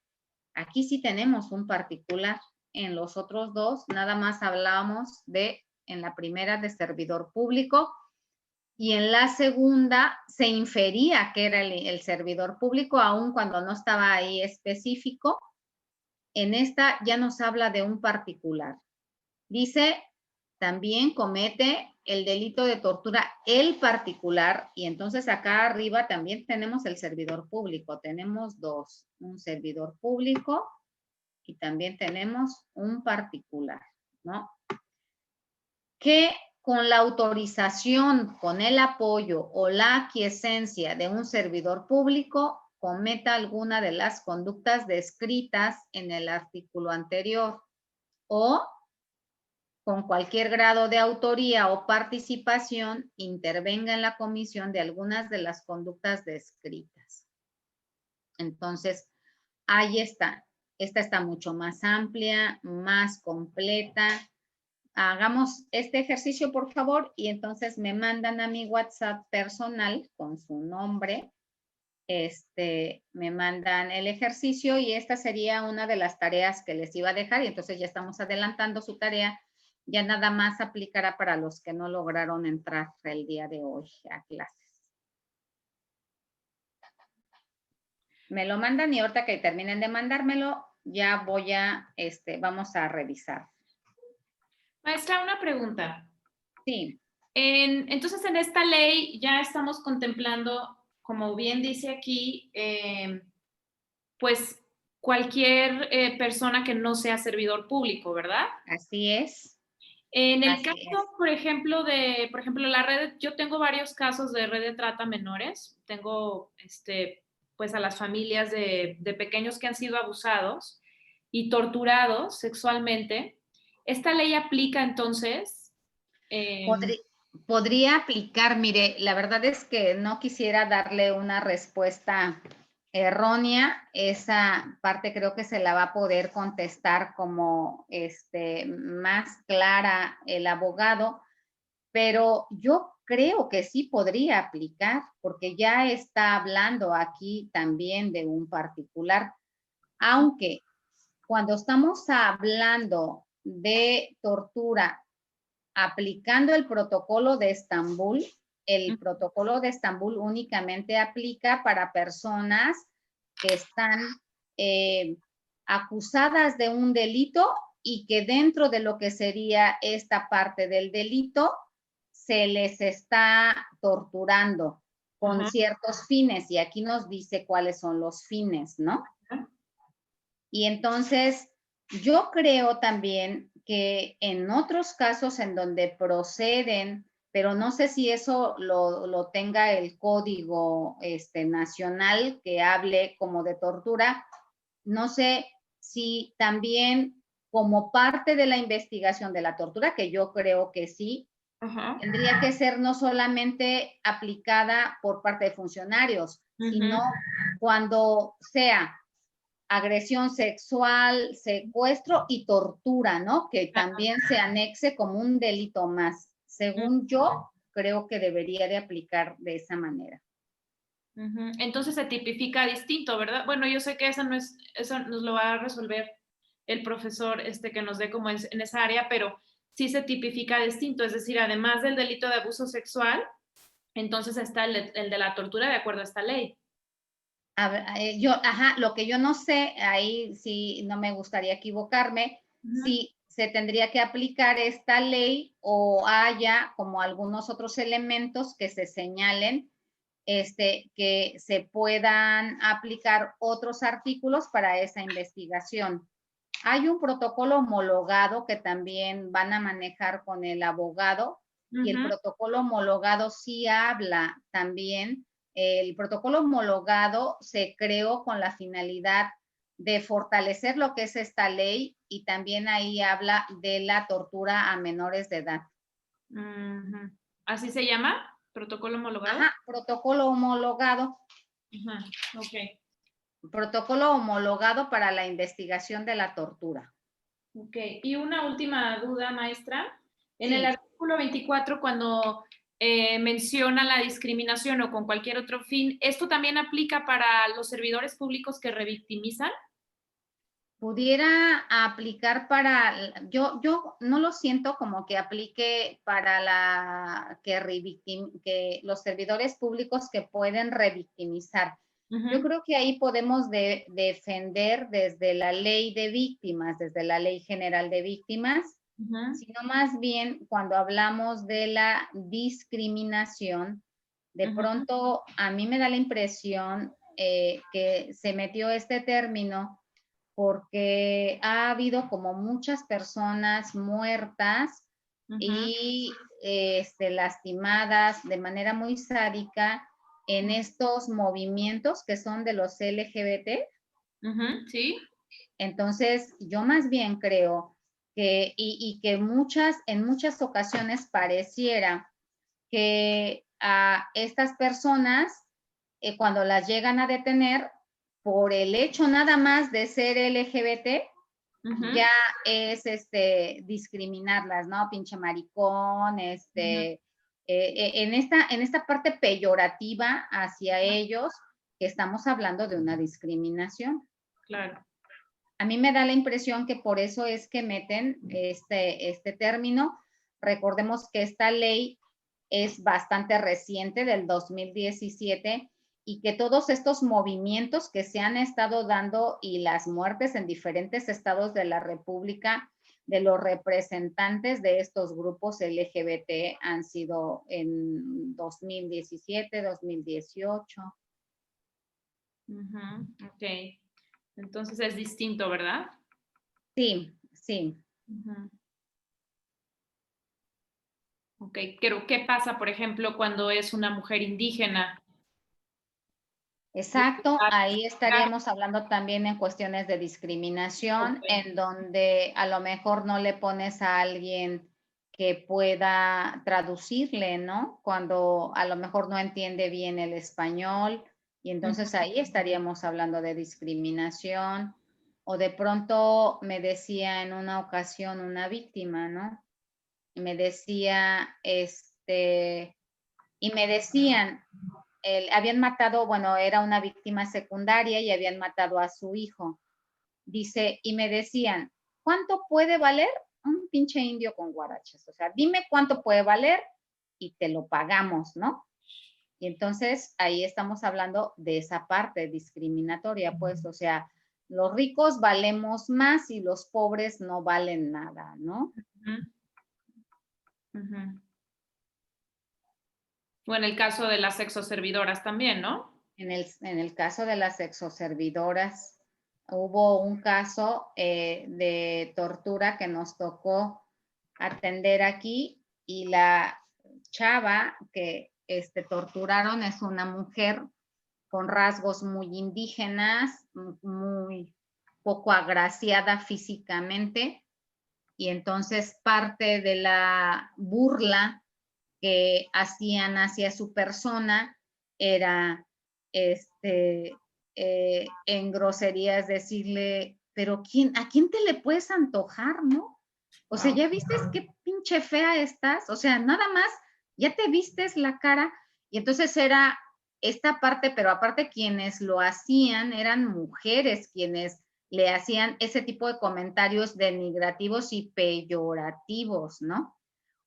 sí tenemos un particular. En los otros dos, nada más hablábamos en la primera de servidor público y en la segunda se infería que era el servidor público, aun cuando no estaba ahí específico. En esta ya nos habla de un particular. Dice, también comete el delito de tortura el particular, y entonces acá arriba también tenemos el servidor público. Tenemos dos, un servidor público y también tenemos un particular, ¿no? Que con la autorización, con el apoyo o la aquiescencia de un servidor público, cometa alguna de las conductas descritas en el artículo anterior o con cualquier grado de autoría o participación intervenga en la comisión de algunas de las conductas descritas. Entonces, ahí está. Esta está mucho más amplia, más completa. hagamos este ejercicio, por favor, y entonces me mandan a mi WhatsApp personal con su nombre. Me mandan el ejercicio y esta sería una de las tareas que les iba a dejar y entonces ya estamos adelantando su tarea. Ya nada más aplicará para los que no lograron entrar el día de hoy a clases. Me lo mandan y ahorita que terminen de mandármelo, ya voy a, vamos a revisar. Maestra, una pregunta. Sí. Entonces, en esta ley ya estamos contemplando, como bien dice aquí, pues cualquier persona que no sea servidor público, ¿verdad? Así es. En el Así caso, es. por ejemplo, la red, yo tengo varios casos de red de trata menores. Tengo, pues a las familias de pequeños que han sido abusados y torturados sexualmente. ¿Esta ley aplica entonces? Podría aplicar, mire, la verdad es que no quisiera darle una respuesta errónea. Esa parte creo que se la va a poder contestar como más clara el abogado, pero yo creo que sí podría aplicar porque ya está hablando aquí también de un particular, aunque cuando estamos hablando de tortura aplicando el protocolo de Estambul, el protocolo de Estambul únicamente aplica para personas que están acusadas de un delito y que dentro de lo que sería esta parte del delito se les está torturando con ciertos fines y aquí nos dice cuáles son los fines, ¿no? Y entonces yo creo también que en otros casos en donde proceden, pero no sé si eso lo tenga el código nacional que hable como de tortura, no sé si también como parte de la investigación de la tortura, que yo creo que sí, tendría que ser no solamente aplicada por parte de funcionarios, sino cuando sea agresión sexual, secuestro y tortura, ¿no? Que también se anexe como un delito más. Según yo, creo que debería de aplicar de esa manera. Entonces se tipifica distinto, ¿verdad? Bueno, yo sé que eso nos lo va a resolver el profesor que nos dé como en esa área, pero sí se tipifica distinto, es decir, además del delito de abuso sexual, entonces está el de la tortura de acuerdo a esta ley. A ver, lo que yo no sé, ahí sí no me gustaría equivocarme, si se tendría que aplicar esta ley o haya como algunos otros elementos que se señalen, que se puedan aplicar otros artículos para esa investigación. Hay un protocolo homologado que también van a manejar con el abogado y el protocolo homologado sí habla también. El protocolo homologado se creó con la finalidad de fortalecer lo que es esta ley y también ahí habla de la tortura a menores de edad. ¿Así se llama? ¿Protocolo homologado? Ajá, protocolo homologado. Ok. Protocolo homologado para la investigación de la tortura. Ok, y una última duda, maestra. En Sí. el artículo 24, cuando menciona la discriminación o con cualquier otro fin, ¿esto también aplica para los servidores públicos que revictimizan? Pudiera aplicar para, yo no lo siento como que aplique para que los servidores públicos que pueden revictimizar. Yo creo que ahí podemos defender desde la ley de víctimas, desde la ley general de víctimas, sino más bien cuando hablamos de la discriminación, de pronto a mí me da la impresión que se metió este término porque ha habido como muchas personas muertas y lastimadas de manera muy sádica en estos movimientos que son de los LGBT. Sí. Entonces, yo más bien creo que, y que en muchas ocasiones pareciera que a estas personas, cuando las llegan a detener, por el hecho nada más de ser LGBT, Ujú. ya es discriminarlas, ¿no? Pinche maricón, en esta parte peyorativa hacia ellos, que estamos hablando de una discriminación. Claro. A mí me da la impresión que por eso es que meten este término. Recordemos que esta ley es bastante reciente, del 2017, y que todos estos movimientos que se han estado dando y las muertes en diferentes estados de la República de los representantes de estos grupos LGBT han sido en 2017, 2018. Ok. Entonces es distinto, ¿verdad? Sí, sí. Ok. Pero, ¿qué pasa, por ejemplo, cuando es una mujer indígena? Exacto, ahí estaríamos hablando también en cuestiones de discriminación, Ok. en donde a lo mejor no le pones a alguien que pueda traducirle, ¿no? Cuando a lo mejor no entiende bien el español, y entonces ahí estaríamos hablando de discriminación. O de pronto me decía en una ocasión una víctima, ¿no? Y me decía, y me decían, habían matado, bueno, era una víctima secundaria y habían matado a su hijo. Dice, y me decían, ¿cuánto puede valer un pinche indio con guaraches? O sea, dime cuánto puede valer y te lo pagamos, ¿no? Y entonces ahí estamos hablando de esa parte discriminatoria, pues, o sea, los ricos valemos más y los pobres no valen nada, ¿no? O en el caso de las sexoservidoras también, ¿no? En el caso de las sexoservidoras, hubo un caso de tortura que nos tocó atender aquí, y la chava que torturaron es una mujer con rasgos muy indígenas, muy poco agraciada físicamente, y entonces parte de la burla que hacían hacia su persona era en groserías decirle, pero ¿a quién te le puedes antojar, no? O sea, ¿ya viste qué pinche fea estás? O sea, nada más, ya te vistes la cara. Y entonces era esta parte, pero aparte quienes lo hacían eran mujeres quienes le hacían ese tipo de comentarios denigrativos y peyorativos, ¿no?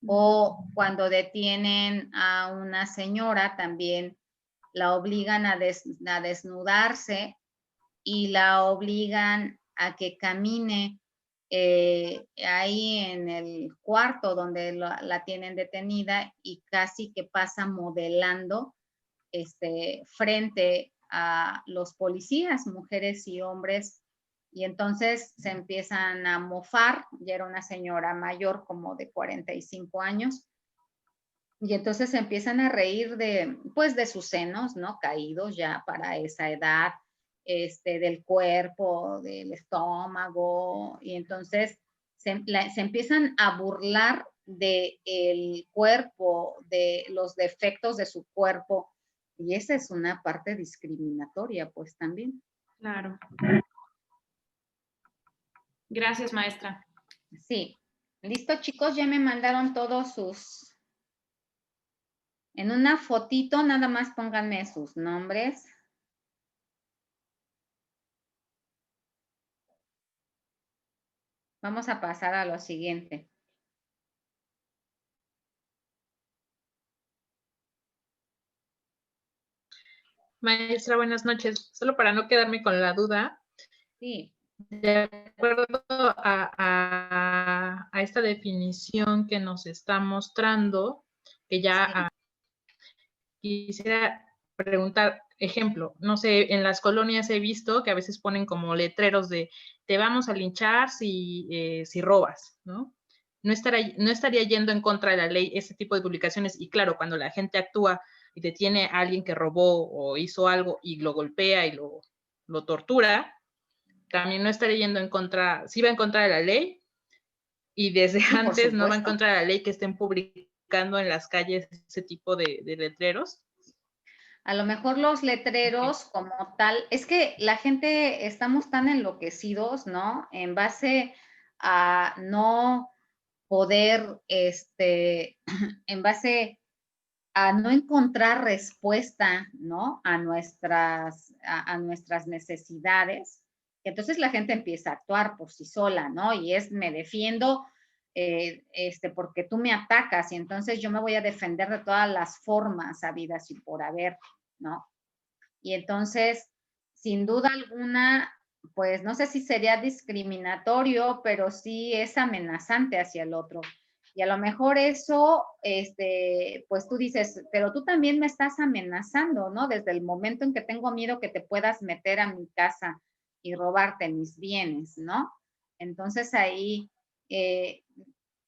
O cuando detienen a una señora, también la obligan a desnudarse y la obligan a que camine ahí en el cuarto donde la tienen detenida, y casi que pasa modelando frente a los policías, mujeres y hombres. Y entonces se empiezan a mofar. Ya era una señora mayor, como de 45 años, y entonces se empiezan a reír pues de sus senos, ¿no? Caídos ya para esa edad, del cuerpo, del estómago, y entonces se empiezan a burlar del cuerpo, de los defectos de su cuerpo, y esa es una parte discriminatoria, pues también. Claro. Gracias, maestra. Sí. Listo, chicos, ya me mandaron todos sus... En una fotito nada más pónganme sus nombres. Vamos a pasar a lo siguiente. Maestra, buenas noches. Solo para no quedarme con la duda. Sí. De acuerdo a esta definición que nos está mostrando, que ya quisiera preguntar, ejemplo, no sé, en las colonias he visto que a veces ponen como letreros de te vamos a linchar si robas, ¿no? No estaría yendo en contra de la ley ese tipo de publicaciones, y claro, cuando la gente actúa y detiene a alguien que robó o hizo algo y lo golpea y lo tortura, también no estaría yendo en contra, sí va en contra de la ley, y desde antes no va en contra de la ley que estén publicando en las calles ese tipo de letreros. A lo mejor los letreros como tal, es que la gente estamos tan enloquecidos, ¿no? En base a no poder, en base a no encontrar respuesta, ¿no? A nuestras necesidades. Entonces la gente empieza a actuar por sí sola, ¿no? Y es, me defiendo porque tú me atacas y entonces yo me voy a defender de todas las formas habidas y por haber, ¿no? Y entonces, sin duda alguna, pues no sé si sería discriminatorio, pero sí es amenazante hacia el otro. Y a lo mejor eso, pues tú dices, pero tú también me estás amenazando, ¿no? Desde el momento en que tengo miedo que te puedas meter a mi casa y robarte mis bienes, ¿no? Entonces ahí,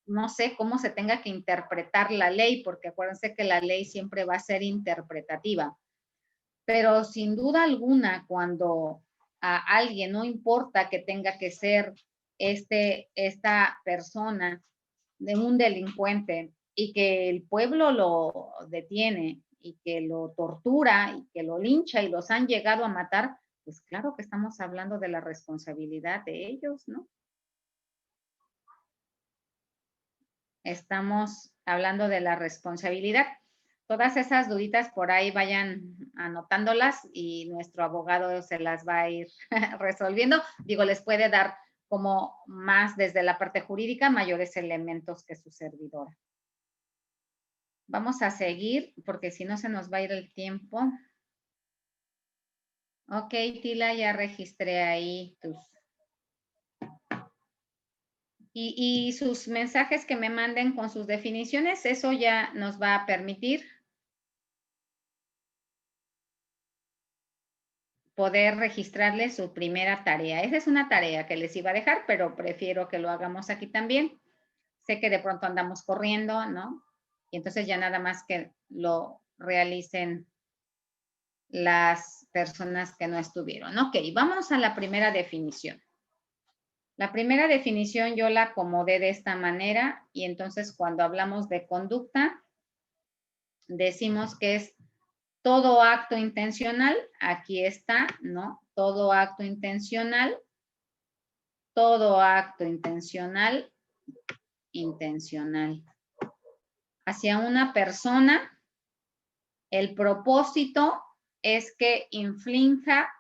no sé cómo se tenga que interpretar la ley, porque acuérdense que la ley siempre va a ser interpretativa. Pero sin duda alguna, cuando a alguien, no importa que tenga que ser esta persona de un delincuente y que el pueblo lo detiene y que lo tortura y que lo lincha y los han llegado a matar, pues claro que estamos hablando de la responsabilidad de ellos, ¿no? Estamos hablando de la responsabilidad. Todas esas duditas por ahí vayan anotándolas y nuestro abogado se las va a ir resolviendo. Digo, les puede dar como más desde la parte jurídica, mayores elementos que su servidora. Vamos a seguir porque si no se nos va a ir el tiempo. Ok, Tila, ya registré ahí tus... Y sus mensajes que me manden con sus definiciones, eso ya nos va a permitir poder registrarle su primera tarea. Esa es una tarea que les iba a dejar, pero prefiero que lo hagamos aquí también. Sé que de pronto andamos corriendo, ¿no? Y entonces ya nada más que lo realicen las personas que no estuvieron. Ok, vamos a la primera definición. La primera definición yo la acomodé de esta manera y entonces cuando hablamos de conducta, decimos que es todo acto intencional, aquí está, ¿no? Todo acto intencional, intencional. Hacia una persona, el propósito es que inflinja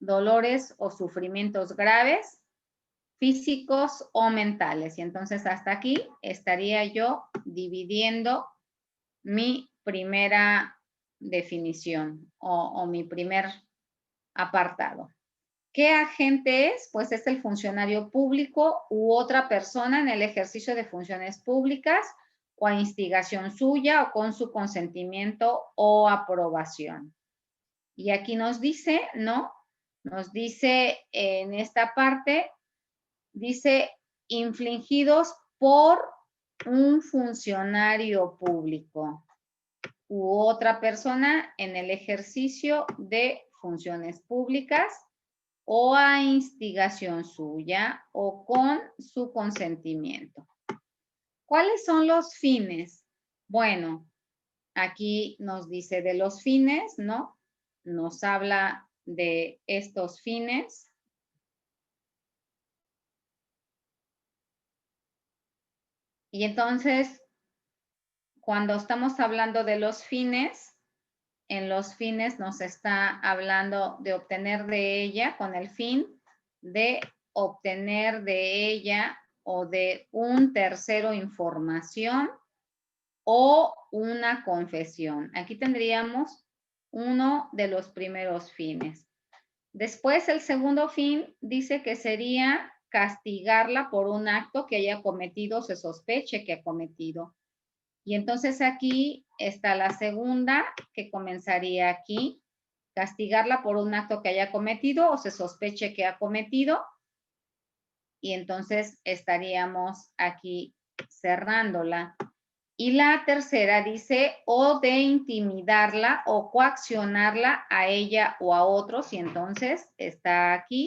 dolores o sufrimientos graves, físicos o mentales. Y entonces hasta aquí estaría yo dividiendo mi primera definición o mi primer apartado. ¿Qué agente es? Pues es el funcionario público u otra persona en el ejercicio de funciones públicas o a instigación suya o con su consentimiento o aprobación. Y aquí nos dice, ¿no? Nos dice en esta parte, dice infligidos por un funcionario público u otra persona en el ejercicio de funciones públicas o a instigación suya o con su consentimiento. ¿Cuáles son los fines? Bueno, aquí nos dice de los fines, ¿no? Nos habla de estos fines. Y entonces, cuando estamos hablando de los fines, en los fines nos está hablando de obtener de ella con el fin de obtener de ella o de un tercero información o una confesión. Aquí tendríamos uno de los primeros fines. Después, el segundo fin dice que sería castigarla por un acto que haya cometido, se sospeche que ha cometido. Y entonces aquí está la segunda, que comenzaría aquí, castigarla por un acto que haya cometido o se sospeche que ha cometido. Y entonces estaríamos aquí cerrándola. Y la tercera dice, o de intimidarla o coaccionarla a ella o a otros. Y entonces está aquí.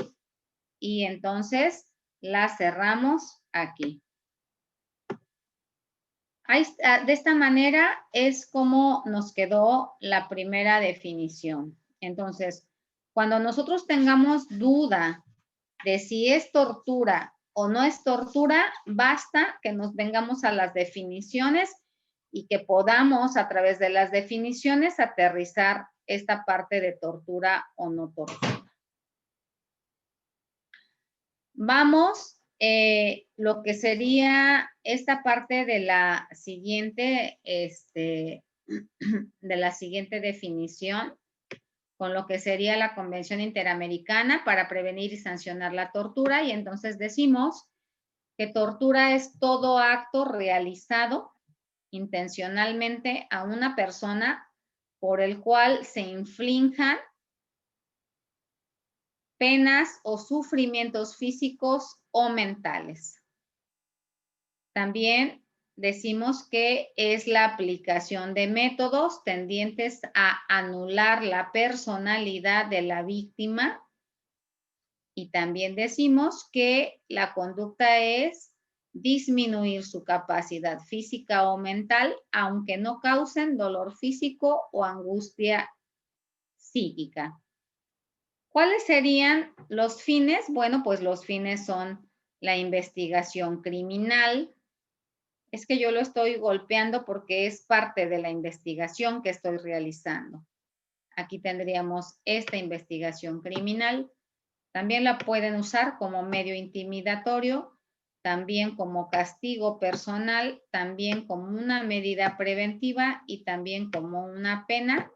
Y entonces la cerramos aquí. De esta manera es como nos quedó la primera definición. Entonces, cuando nosotros tengamos duda de si es tortura o no es tortura, basta que nos vengamos a las definiciones y que podamos a través de las definiciones aterrizar esta parte de tortura o no tortura. Vamos, lo que sería esta parte de la siguiente, de la siguiente definición, con lo que sería la Convención Interamericana para prevenir y sancionar la tortura, y entonces decimos que tortura es todo acto realizado intencionalmente a una persona por el cual se inflijan penas o sufrimientos físicos o mentales. También decimos que es la aplicación de métodos tendientes a anular la personalidad de la víctima, y también decimos que la conducta es disminuir su capacidad física o mental, aunque no causen dolor físico o angustia psíquica. ¿Cuáles serían los fines? Bueno, pues los fines son la investigación criminal. Es que yo lo estoy golpeando porque es parte de la investigación que estoy realizando. Aquí tendríamos esta investigación criminal. También la pueden usar como medio intimidatorio, también como castigo personal, también como una medida preventiva y también como una pena,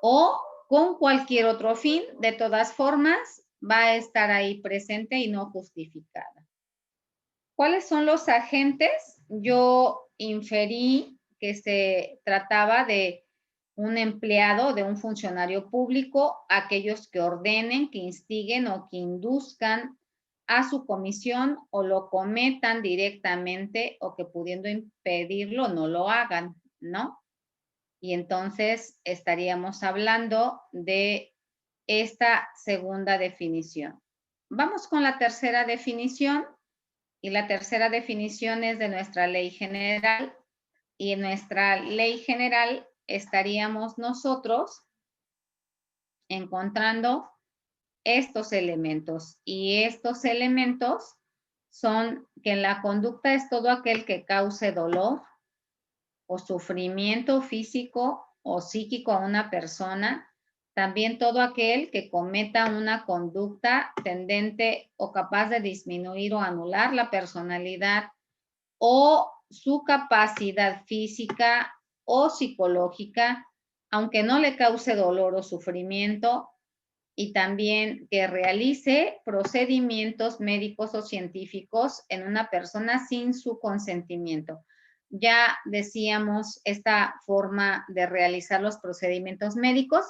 o con cualquier otro fin. De todas formas, va a estar ahí presente y no justificada. ¿Cuáles son los agentes? Yo inferí que se trataba de un empleado, de un funcionario público, aquellos que ordenen, que instiguen o que induzcan a su comisión o lo cometan directamente o que pudiendo impedirlo no lo hagan, ¿no? Y entonces estaríamos hablando de esta segunda definición. Vamos con la tercera definición, y la tercera definición es de nuestra ley general, y en nuestra ley general estaríamos nosotros encontrando estos elementos, y estos elementos son que en la conducta es todo aquel que cause dolor o sufrimiento físico o psíquico a una persona, también todo aquel que cometa una conducta tendente o capaz de disminuir o anular la personalidad o su capacidad física o psicológica, aunque no le cause dolor o sufrimiento, y también que realice procedimientos médicos o científicos en una persona sin su consentimiento. Ya decíamos esta forma de realizar los procedimientos médicos.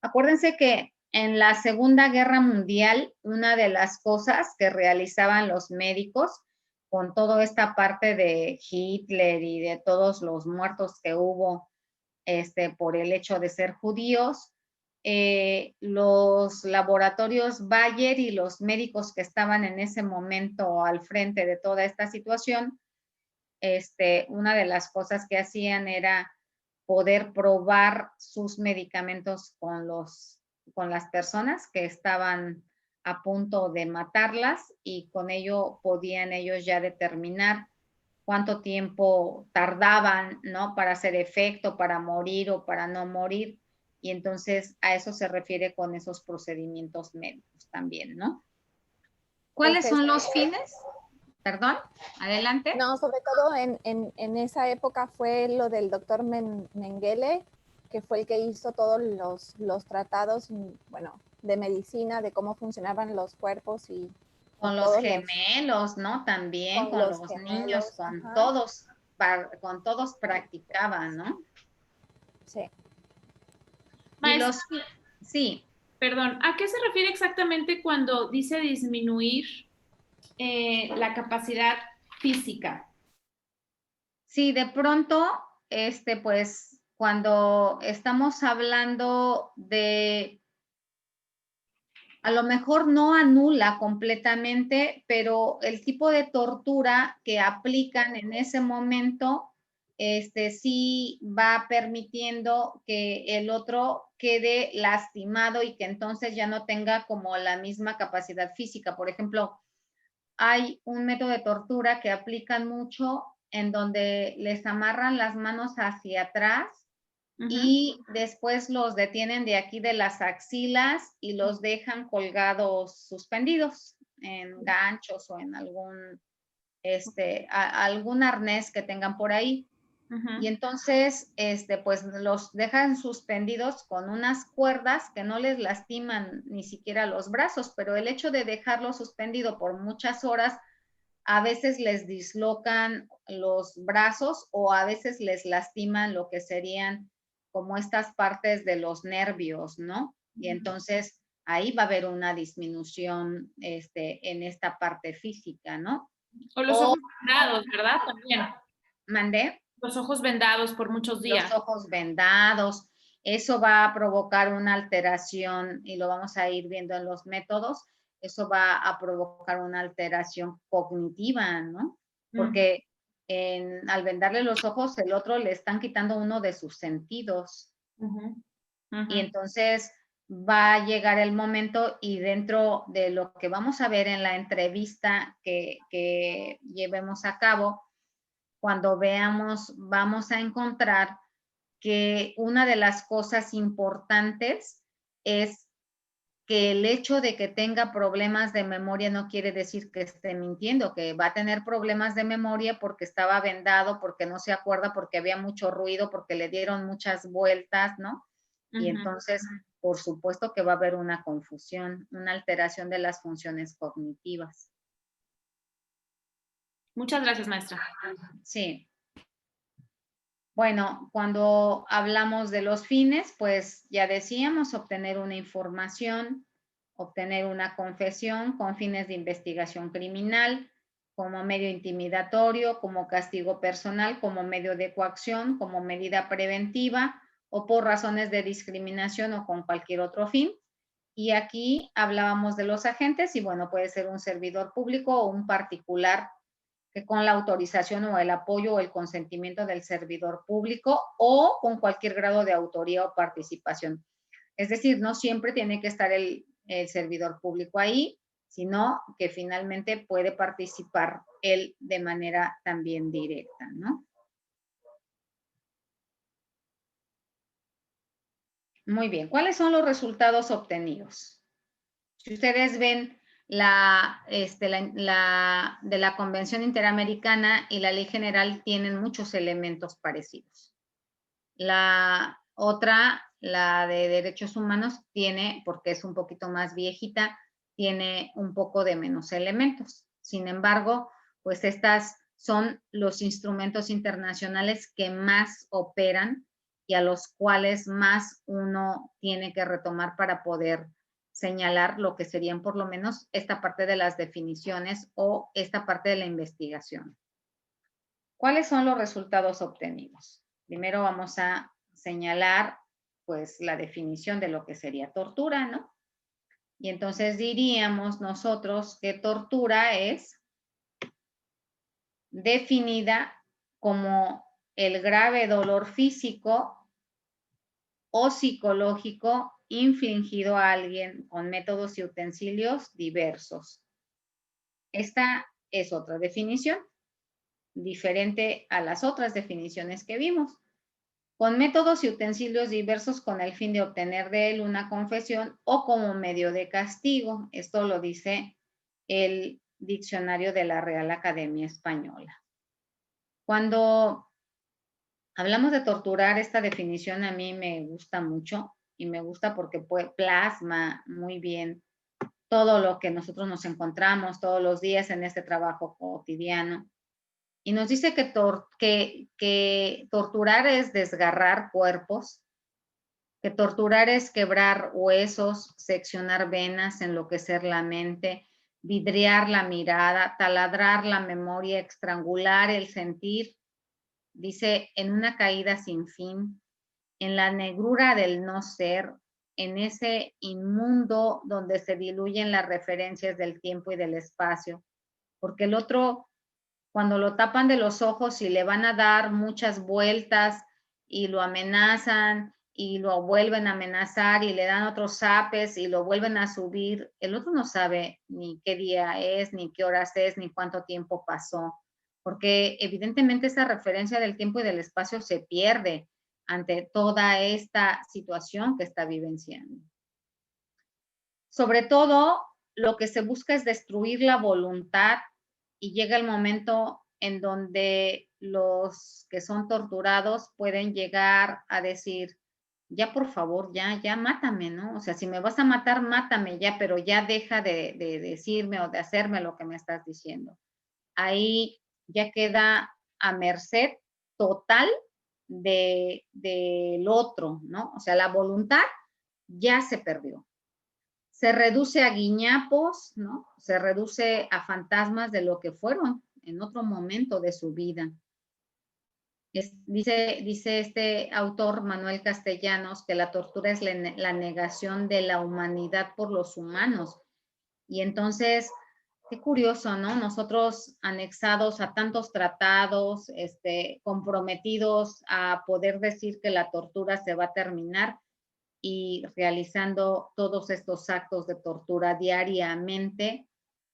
Acuérdense que en la Segunda Guerra Mundial, una de las cosas que realizaban los médicos con toda esta parte de Hitler y de todos los muertos que hubo por el hecho de ser judíos, los laboratorios Bayer y los médicos que estaban en ese momento al frente de toda esta situación, una de las cosas que hacían era poder probar sus medicamentos con las personas que estaban a punto de matarlas, y con ello podían ellos ya determinar cuánto tiempo tardaban, ¿no? Para hacer efecto, para morir o para no morir. Y entonces a eso se refiere con esos procedimientos médicos también, ¿no? ¿Cuáles son los fines? Perdón, adelante. No, sobre todo en esa época fue lo del doctor Mengele, que fue el que hizo todos los tratados, bueno, de medicina, de cómo funcionaban los cuerpos y con los gemelos, ¿no? También con los niños, con todos practicaban, ¿no? Sí. Sí. Perdón, ¿a qué se refiere exactamente cuando dice disminuir la capacidad física? Sí, de pronto, pues, cuando estamos hablando de, a lo mejor no anula completamente, pero el tipo de tortura que aplican en ese momento sí va permitiendo que el otro quede lastimado y que entonces ya no tenga como la misma capacidad física. Por ejemplo, hay un método de tortura que aplican mucho en donde les amarran las manos hacia atrás y después los detienen de aquí de las axilas y los dejan colgados, suspendidos en ganchos o en algún, algún arnés que tengan por ahí. Y entonces, pues los dejan suspendidos con unas cuerdas que no les lastiman ni siquiera los brazos, pero el hecho de dejarlo suspendido por muchas horas, a veces les dislocan los brazos o a veces les lastiman lo que serían como estas partes de los nervios, ¿no? Y entonces ahí va a haber una disminución en esta parte física, ¿no? O los ojos vendados, ¿verdad? También. ¿Mandé? Los ojos vendados por muchos días. Los ojos vendados, eso va a provocar una alteración y lo vamos a ir viendo en los métodos, eso va a provocar una alteración cognitiva, ¿no? Porque al vendarle los ojos, el otro le están quitando uno de sus sentidos. Y entonces va a llegar el momento y dentro de lo que vamos a ver en la entrevista que llevemos a cabo, cuando veamos, vamos a encontrar que una de las cosas importantes es que el hecho de que tenga problemas de memoria no quiere decir que esté mintiendo, que va a tener problemas de memoria porque estaba vendado, porque no se acuerda, porque había mucho ruido, porque le dieron muchas vueltas, ¿no? Y entonces, por supuesto que va a haber una confusión, una alteración de las funciones cognitivas. Muchas gracias, maestra. Sí. Bueno, cuando hablamos de los fines, pues ya decíamos, obtener una información, obtener una confesión con fines de investigación criminal, como medio intimidatorio, como castigo personal, como medio de coacción, como medida preventiva o por razones de discriminación o con cualquier otro fin. Y aquí hablábamos de los agentes y bueno, puede ser un servidor público o un particular que con la autorización o el apoyo o el consentimiento del servidor público o con cualquier grado de autoría o participación. Es decir, no siempre tiene que estar el servidor público ahí, sino que finalmente puede participar él de manera también directa, ¿no? Muy bien, ¿cuáles son los resultados obtenidos? Si ustedes ven de la Convención Interamericana y la Ley General tienen muchos elementos parecidos. La otra, la de Derechos Humanos, tiene, porque es un poquito más viejita, tiene un poco de menos elementos. Sin embargo, pues estas son los instrumentos internacionales que más operan y a los cuales más uno tiene que retomar para poder señalar lo que serían por lo menos esta parte de las definiciones o esta parte de la investigación. ¿Cuáles son los resultados obtenidos? Primero vamos a señalar pues la definición de lo que sería tortura, ¿no? Y entonces diríamos nosotros que tortura es definida como el grave dolor físico o psicológico infligido a alguien con métodos y utensilios diversos. Esta es otra definición, diferente a las otras definiciones que vimos. Con métodos y utensilios diversos con el fin de obtener de él una confesión o como medio de castigo. Esto lo dice el diccionario de la Real Academia Española. Cuando hablamos de torturar, esta definición a mí me gusta mucho y me gusta porque plasma muy bien todo lo que nosotros nos encontramos todos los días en este trabajo cotidiano. Y nos dice que torturar es desgarrar cuerpos, que torturar es quebrar huesos, seccionar venas, enloquecer la mente, vidriar la mirada, taladrar la memoria, estrangular el sentir. Dice, en una caída sin fin, en la negrura del no ser, en ese inmundo donde se diluyen las referencias del tiempo y del espacio, porque el otro cuando lo tapan de los ojos y le van a dar muchas vueltas y lo amenazan y lo vuelven a amenazar y le dan otros zapes y lo vuelven a subir, el otro no sabe ni qué día es, ni qué horas es, ni cuánto tiempo pasó, porque evidentemente esa referencia del tiempo y del espacio se pierde ante toda esta situación que está vivenciando. Sobre todo, lo que se busca es destruir la voluntad y llega el momento en donde los que son torturados pueden llegar a decir, ya por favor, ya mátame, ¿no? O sea, si me vas a matar, mátame ya, pero ya deja de decirme o de hacerme lo que me estás diciendo. Ahí ya queda a merced total del otro, ¿no? O sea, la voluntad ya se perdió. Se reduce a guiñapos, ¿no? Se reduce a fantasmas de lo que fueron en otro momento de su vida. Dice este autor, Manuel Castellanos, que la tortura es la negación de la humanidad por los humanos. Y entonces, qué curioso, ¿no? Nosotros anexados a tantos tratados, comprometidos a poder decir que la tortura se va a terminar y realizando todos estos actos de tortura diariamente,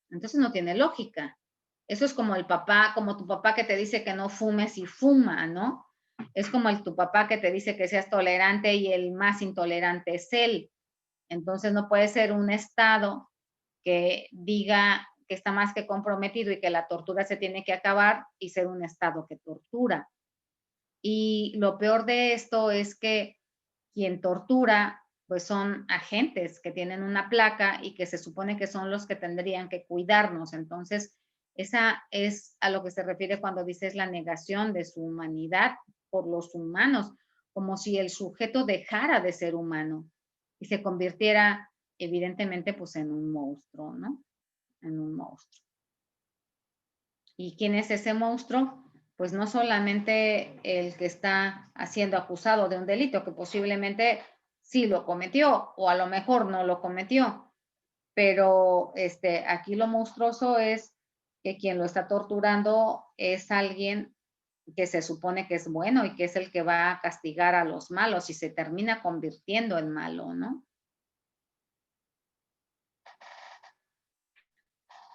entonces no tiene lógica. Eso es como el papá, como tu papá que te dice que no fumes y fuma, ¿no? Es como tu papá que te dice que seas tolerante y el más intolerante es él. Entonces no puede ser un Estado que diga que está más que comprometido y que la tortura se tiene que acabar y ser un Estado que tortura. Y lo peor de esto es que quien tortura, pues son agentes que tienen una placa y que se supone que son los que tendrían que cuidarnos. Entonces, esa es a lo que se refiere cuando dices la negación de su humanidad por los humanos, como si el sujeto dejara de ser humano y se convirtiera evidentemente pues en un monstruo, ¿no? En un monstruo. ¿Y quién es ese monstruo? Pues no solamente el que está siendo acusado de un delito, que posiblemente sí lo cometió o a lo mejor no lo cometió, pero aquí lo monstruoso es que quien lo está torturando es alguien que se supone que es bueno y que es el que va a castigar a los malos y se termina convirtiendo en malo, ¿no?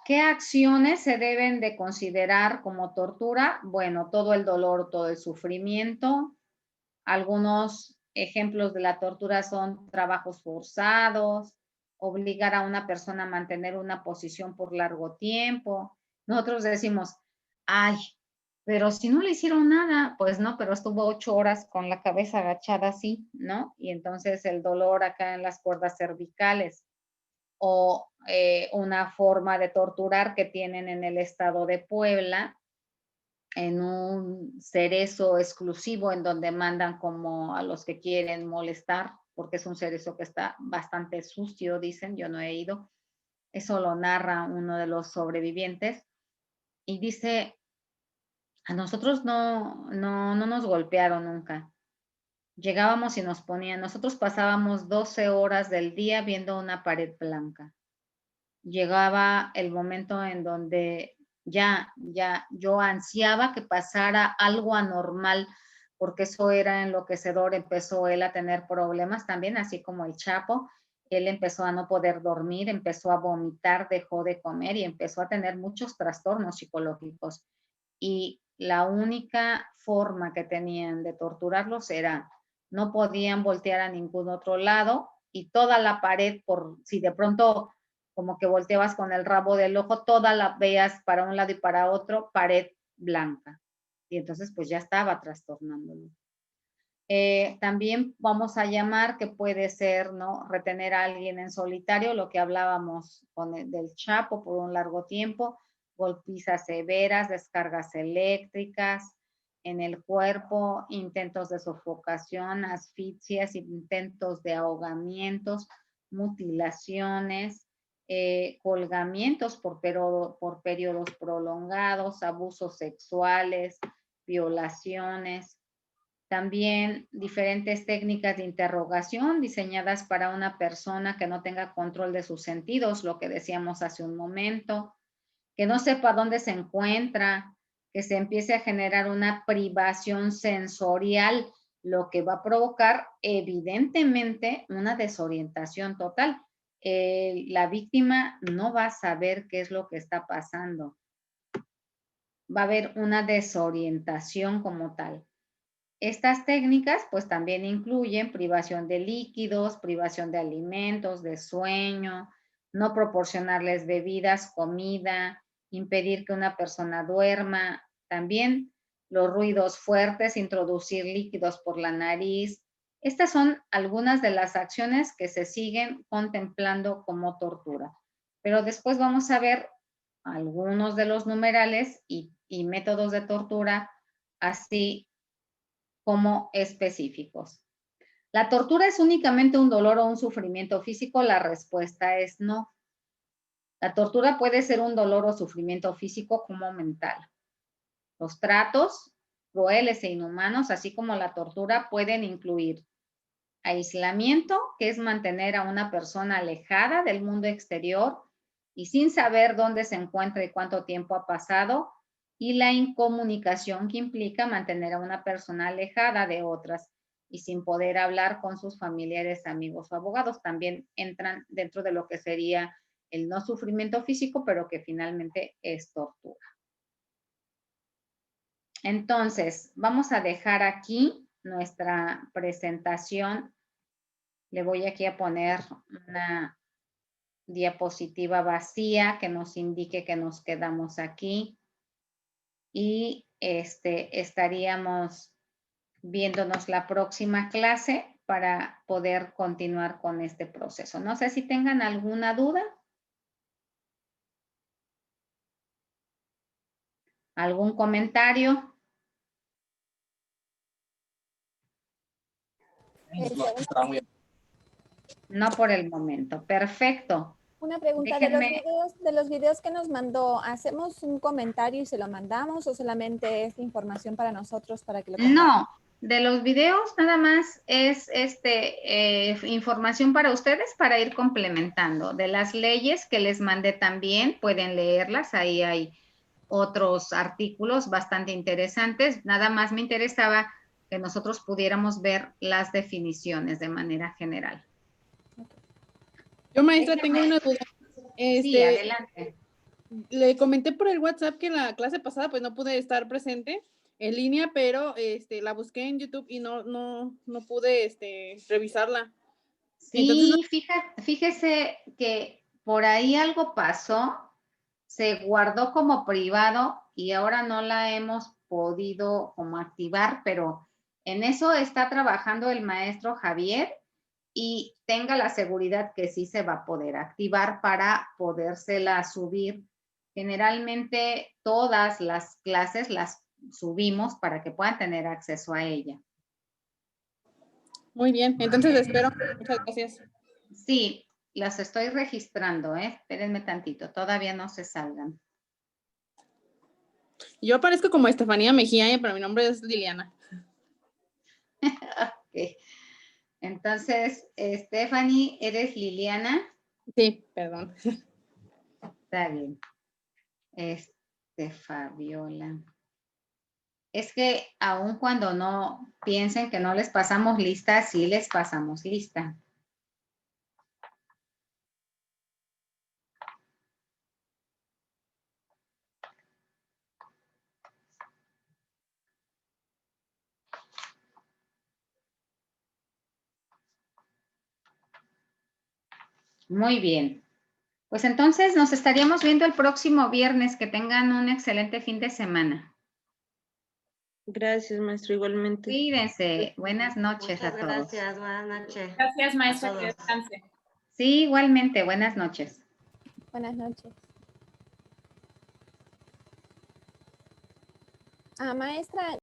¿Qué acciones se deben de considerar como tortura? Bueno, todo el dolor, todo el sufrimiento. Algunos ejemplos de la tortura son trabajos forzados, obligar a una persona a mantener una posición por largo tiempo. Nosotros decimos, ay, pero si no le hicieron nada, pues no, pero estuvo 8 horas con la cabeza agachada así, ¿no? Y entonces el dolor acá en las cuerdas cervicales. O una forma de torturar que tienen en el estado de Puebla, en un cerezo exclusivo en donde mandan como a los que quieren molestar, porque es un cerezo que está bastante sucio, dicen, yo no he ido. Eso lo narra uno de los sobrevivientes y dice, a nosotros no nos golpearon nunca. Llegábamos y nos ponían, nosotros pasábamos 12 horas del día viendo una pared blanca. Llegaba el momento en donde ya yo ansiaba que pasara algo anormal, porque eso era enloquecedor. Empezó él a tener problemas también, así como el Chapo. Él empezó a no poder dormir, empezó a vomitar, dejó de comer y empezó a tener muchos trastornos psicológicos. Y la única forma que tenían de torturarlos era, no podían voltear a ningún otro lado y toda la pared, por si de pronto como que volteabas con el rabo del ojo, toda la veas para un lado y para otro, pared blanca. Y entonces pues ya estaba trastornándolo. También vamos a llamar que puede ser, ¿no? Retener a alguien en solitario, lo que hablábamos del Chapo por un largo tiempo, golpizas severas, descargas eléctricas en el cuerpo, intentos de sofocación, asfixias, intentos de ahogamientos, mutilaciones, colgamientos por periodos prolongados, abusos sexuales, violaciones. También diferentes técnicas de interrogación diseñadas para una persona que no tenga control de sus sentidos, lo que decíamos hace un momento, que no sepa dónde se encuentra, que se empiece a generar una privación sensorial, lo que va a provocar evidentemente una desorientación total. La víctima no va a saber qué es lo que está pasando. Va a haber una desorientación como tal. Estas técnicas pues también incluyen privación de líquidos, privación de alimentos, de sueño, no proporcionarles bebidas, comida, impedir que una persona duerma, también los ruidos fuertes, introducir líquidos por la nariz. Estas son algunas de las acciones que se siguen contemplando como tortura. Pero después vamos a ver algunos de los numerales y métodos de tortura así como específicos. ¿La tortura es únicamente un dolor o un sufrimiento físico? La respuesta es no. La tortura puede ser un dolor o sufrimiento físico como mental. Los tratos crueles e inhumanos, así como la tortura, pueden incluir aislamiento, que es mantener a una persona alejada del mundo exterior y sin saber dónde se encuentra y cuánto tiempo ha pasado, y la incomunicación, que implica mantener a una persona alejada de otras y sin poder hablar con sus familiares, amigos o abogados. También entran dentro de lo que sería el no sufrimiento físico, pero que finalmente es tortura. Entonces, vamos a dejar aquí nuestra presentación. Le voy aquí a poner una diapositiva vacía que nos indique que nos quedamos aquí. Y estaríamos viéndonos la próxima clase para poder continuar con este proceso. No sé si tengan alguna duda. ¿Algún comentario? No por el momento. Perfecto. Una pregunta, Déjenme... de los videos que nos mandó, ¿hacemos un comentario y se lo mandamos o solamente es información para nosotros para que lo compartamos? No, de los videos nada más es información para ustedes para ir complementando. De las leyes que les mandé también, pueden leerlas, ahí hay otros artículos bastante interesantes. Nada más me interesaba que nosotros pudiéramos ver las definiciones de manera general. Yo, maestra, tengo una duda. Sí, adelante. Le comenté por el WhatsApp que en la clase pasada pues no pude estar presente en línea, pero la busqué en YouTube y no pude revisarla. Sí, entonces, fíjese que por ahí algo pasó, se guardó como privado y ahora no la hemos podido como activar, pero en eso está trabajando el maestro Javier y tenga la seguridad que sí se va a poder activar para podérsela subir. Generalmente todas las clases las subimos para que puedan tener acceso a ella. Muy bien, entonces espero. Muchas gracias. Sí, las estoy registrando, espérenme tantito, todavía no se salgan. Yo aparezco como Estefanía Mejía, pero mi nombre es Liliana. Ok. Entonces, Stephanie, ¿eres Liliana? Sí, perdón. Está bien. Fabiola. Es que aun cuando no piensen que no les pasamos lista, sí les pasamos lista. Muy bien. Pues entonces nos estaríamos viendo el próximo viernes. Que tengan un excelente fin de semana. Gracias, maestro, igualmente. Cuídense. Buenas noches a todos. Gracias, buenas noches. Gracias, maestra, que descanse. Sí, igualmente. Buenas noches. Buenas noches. Maestra,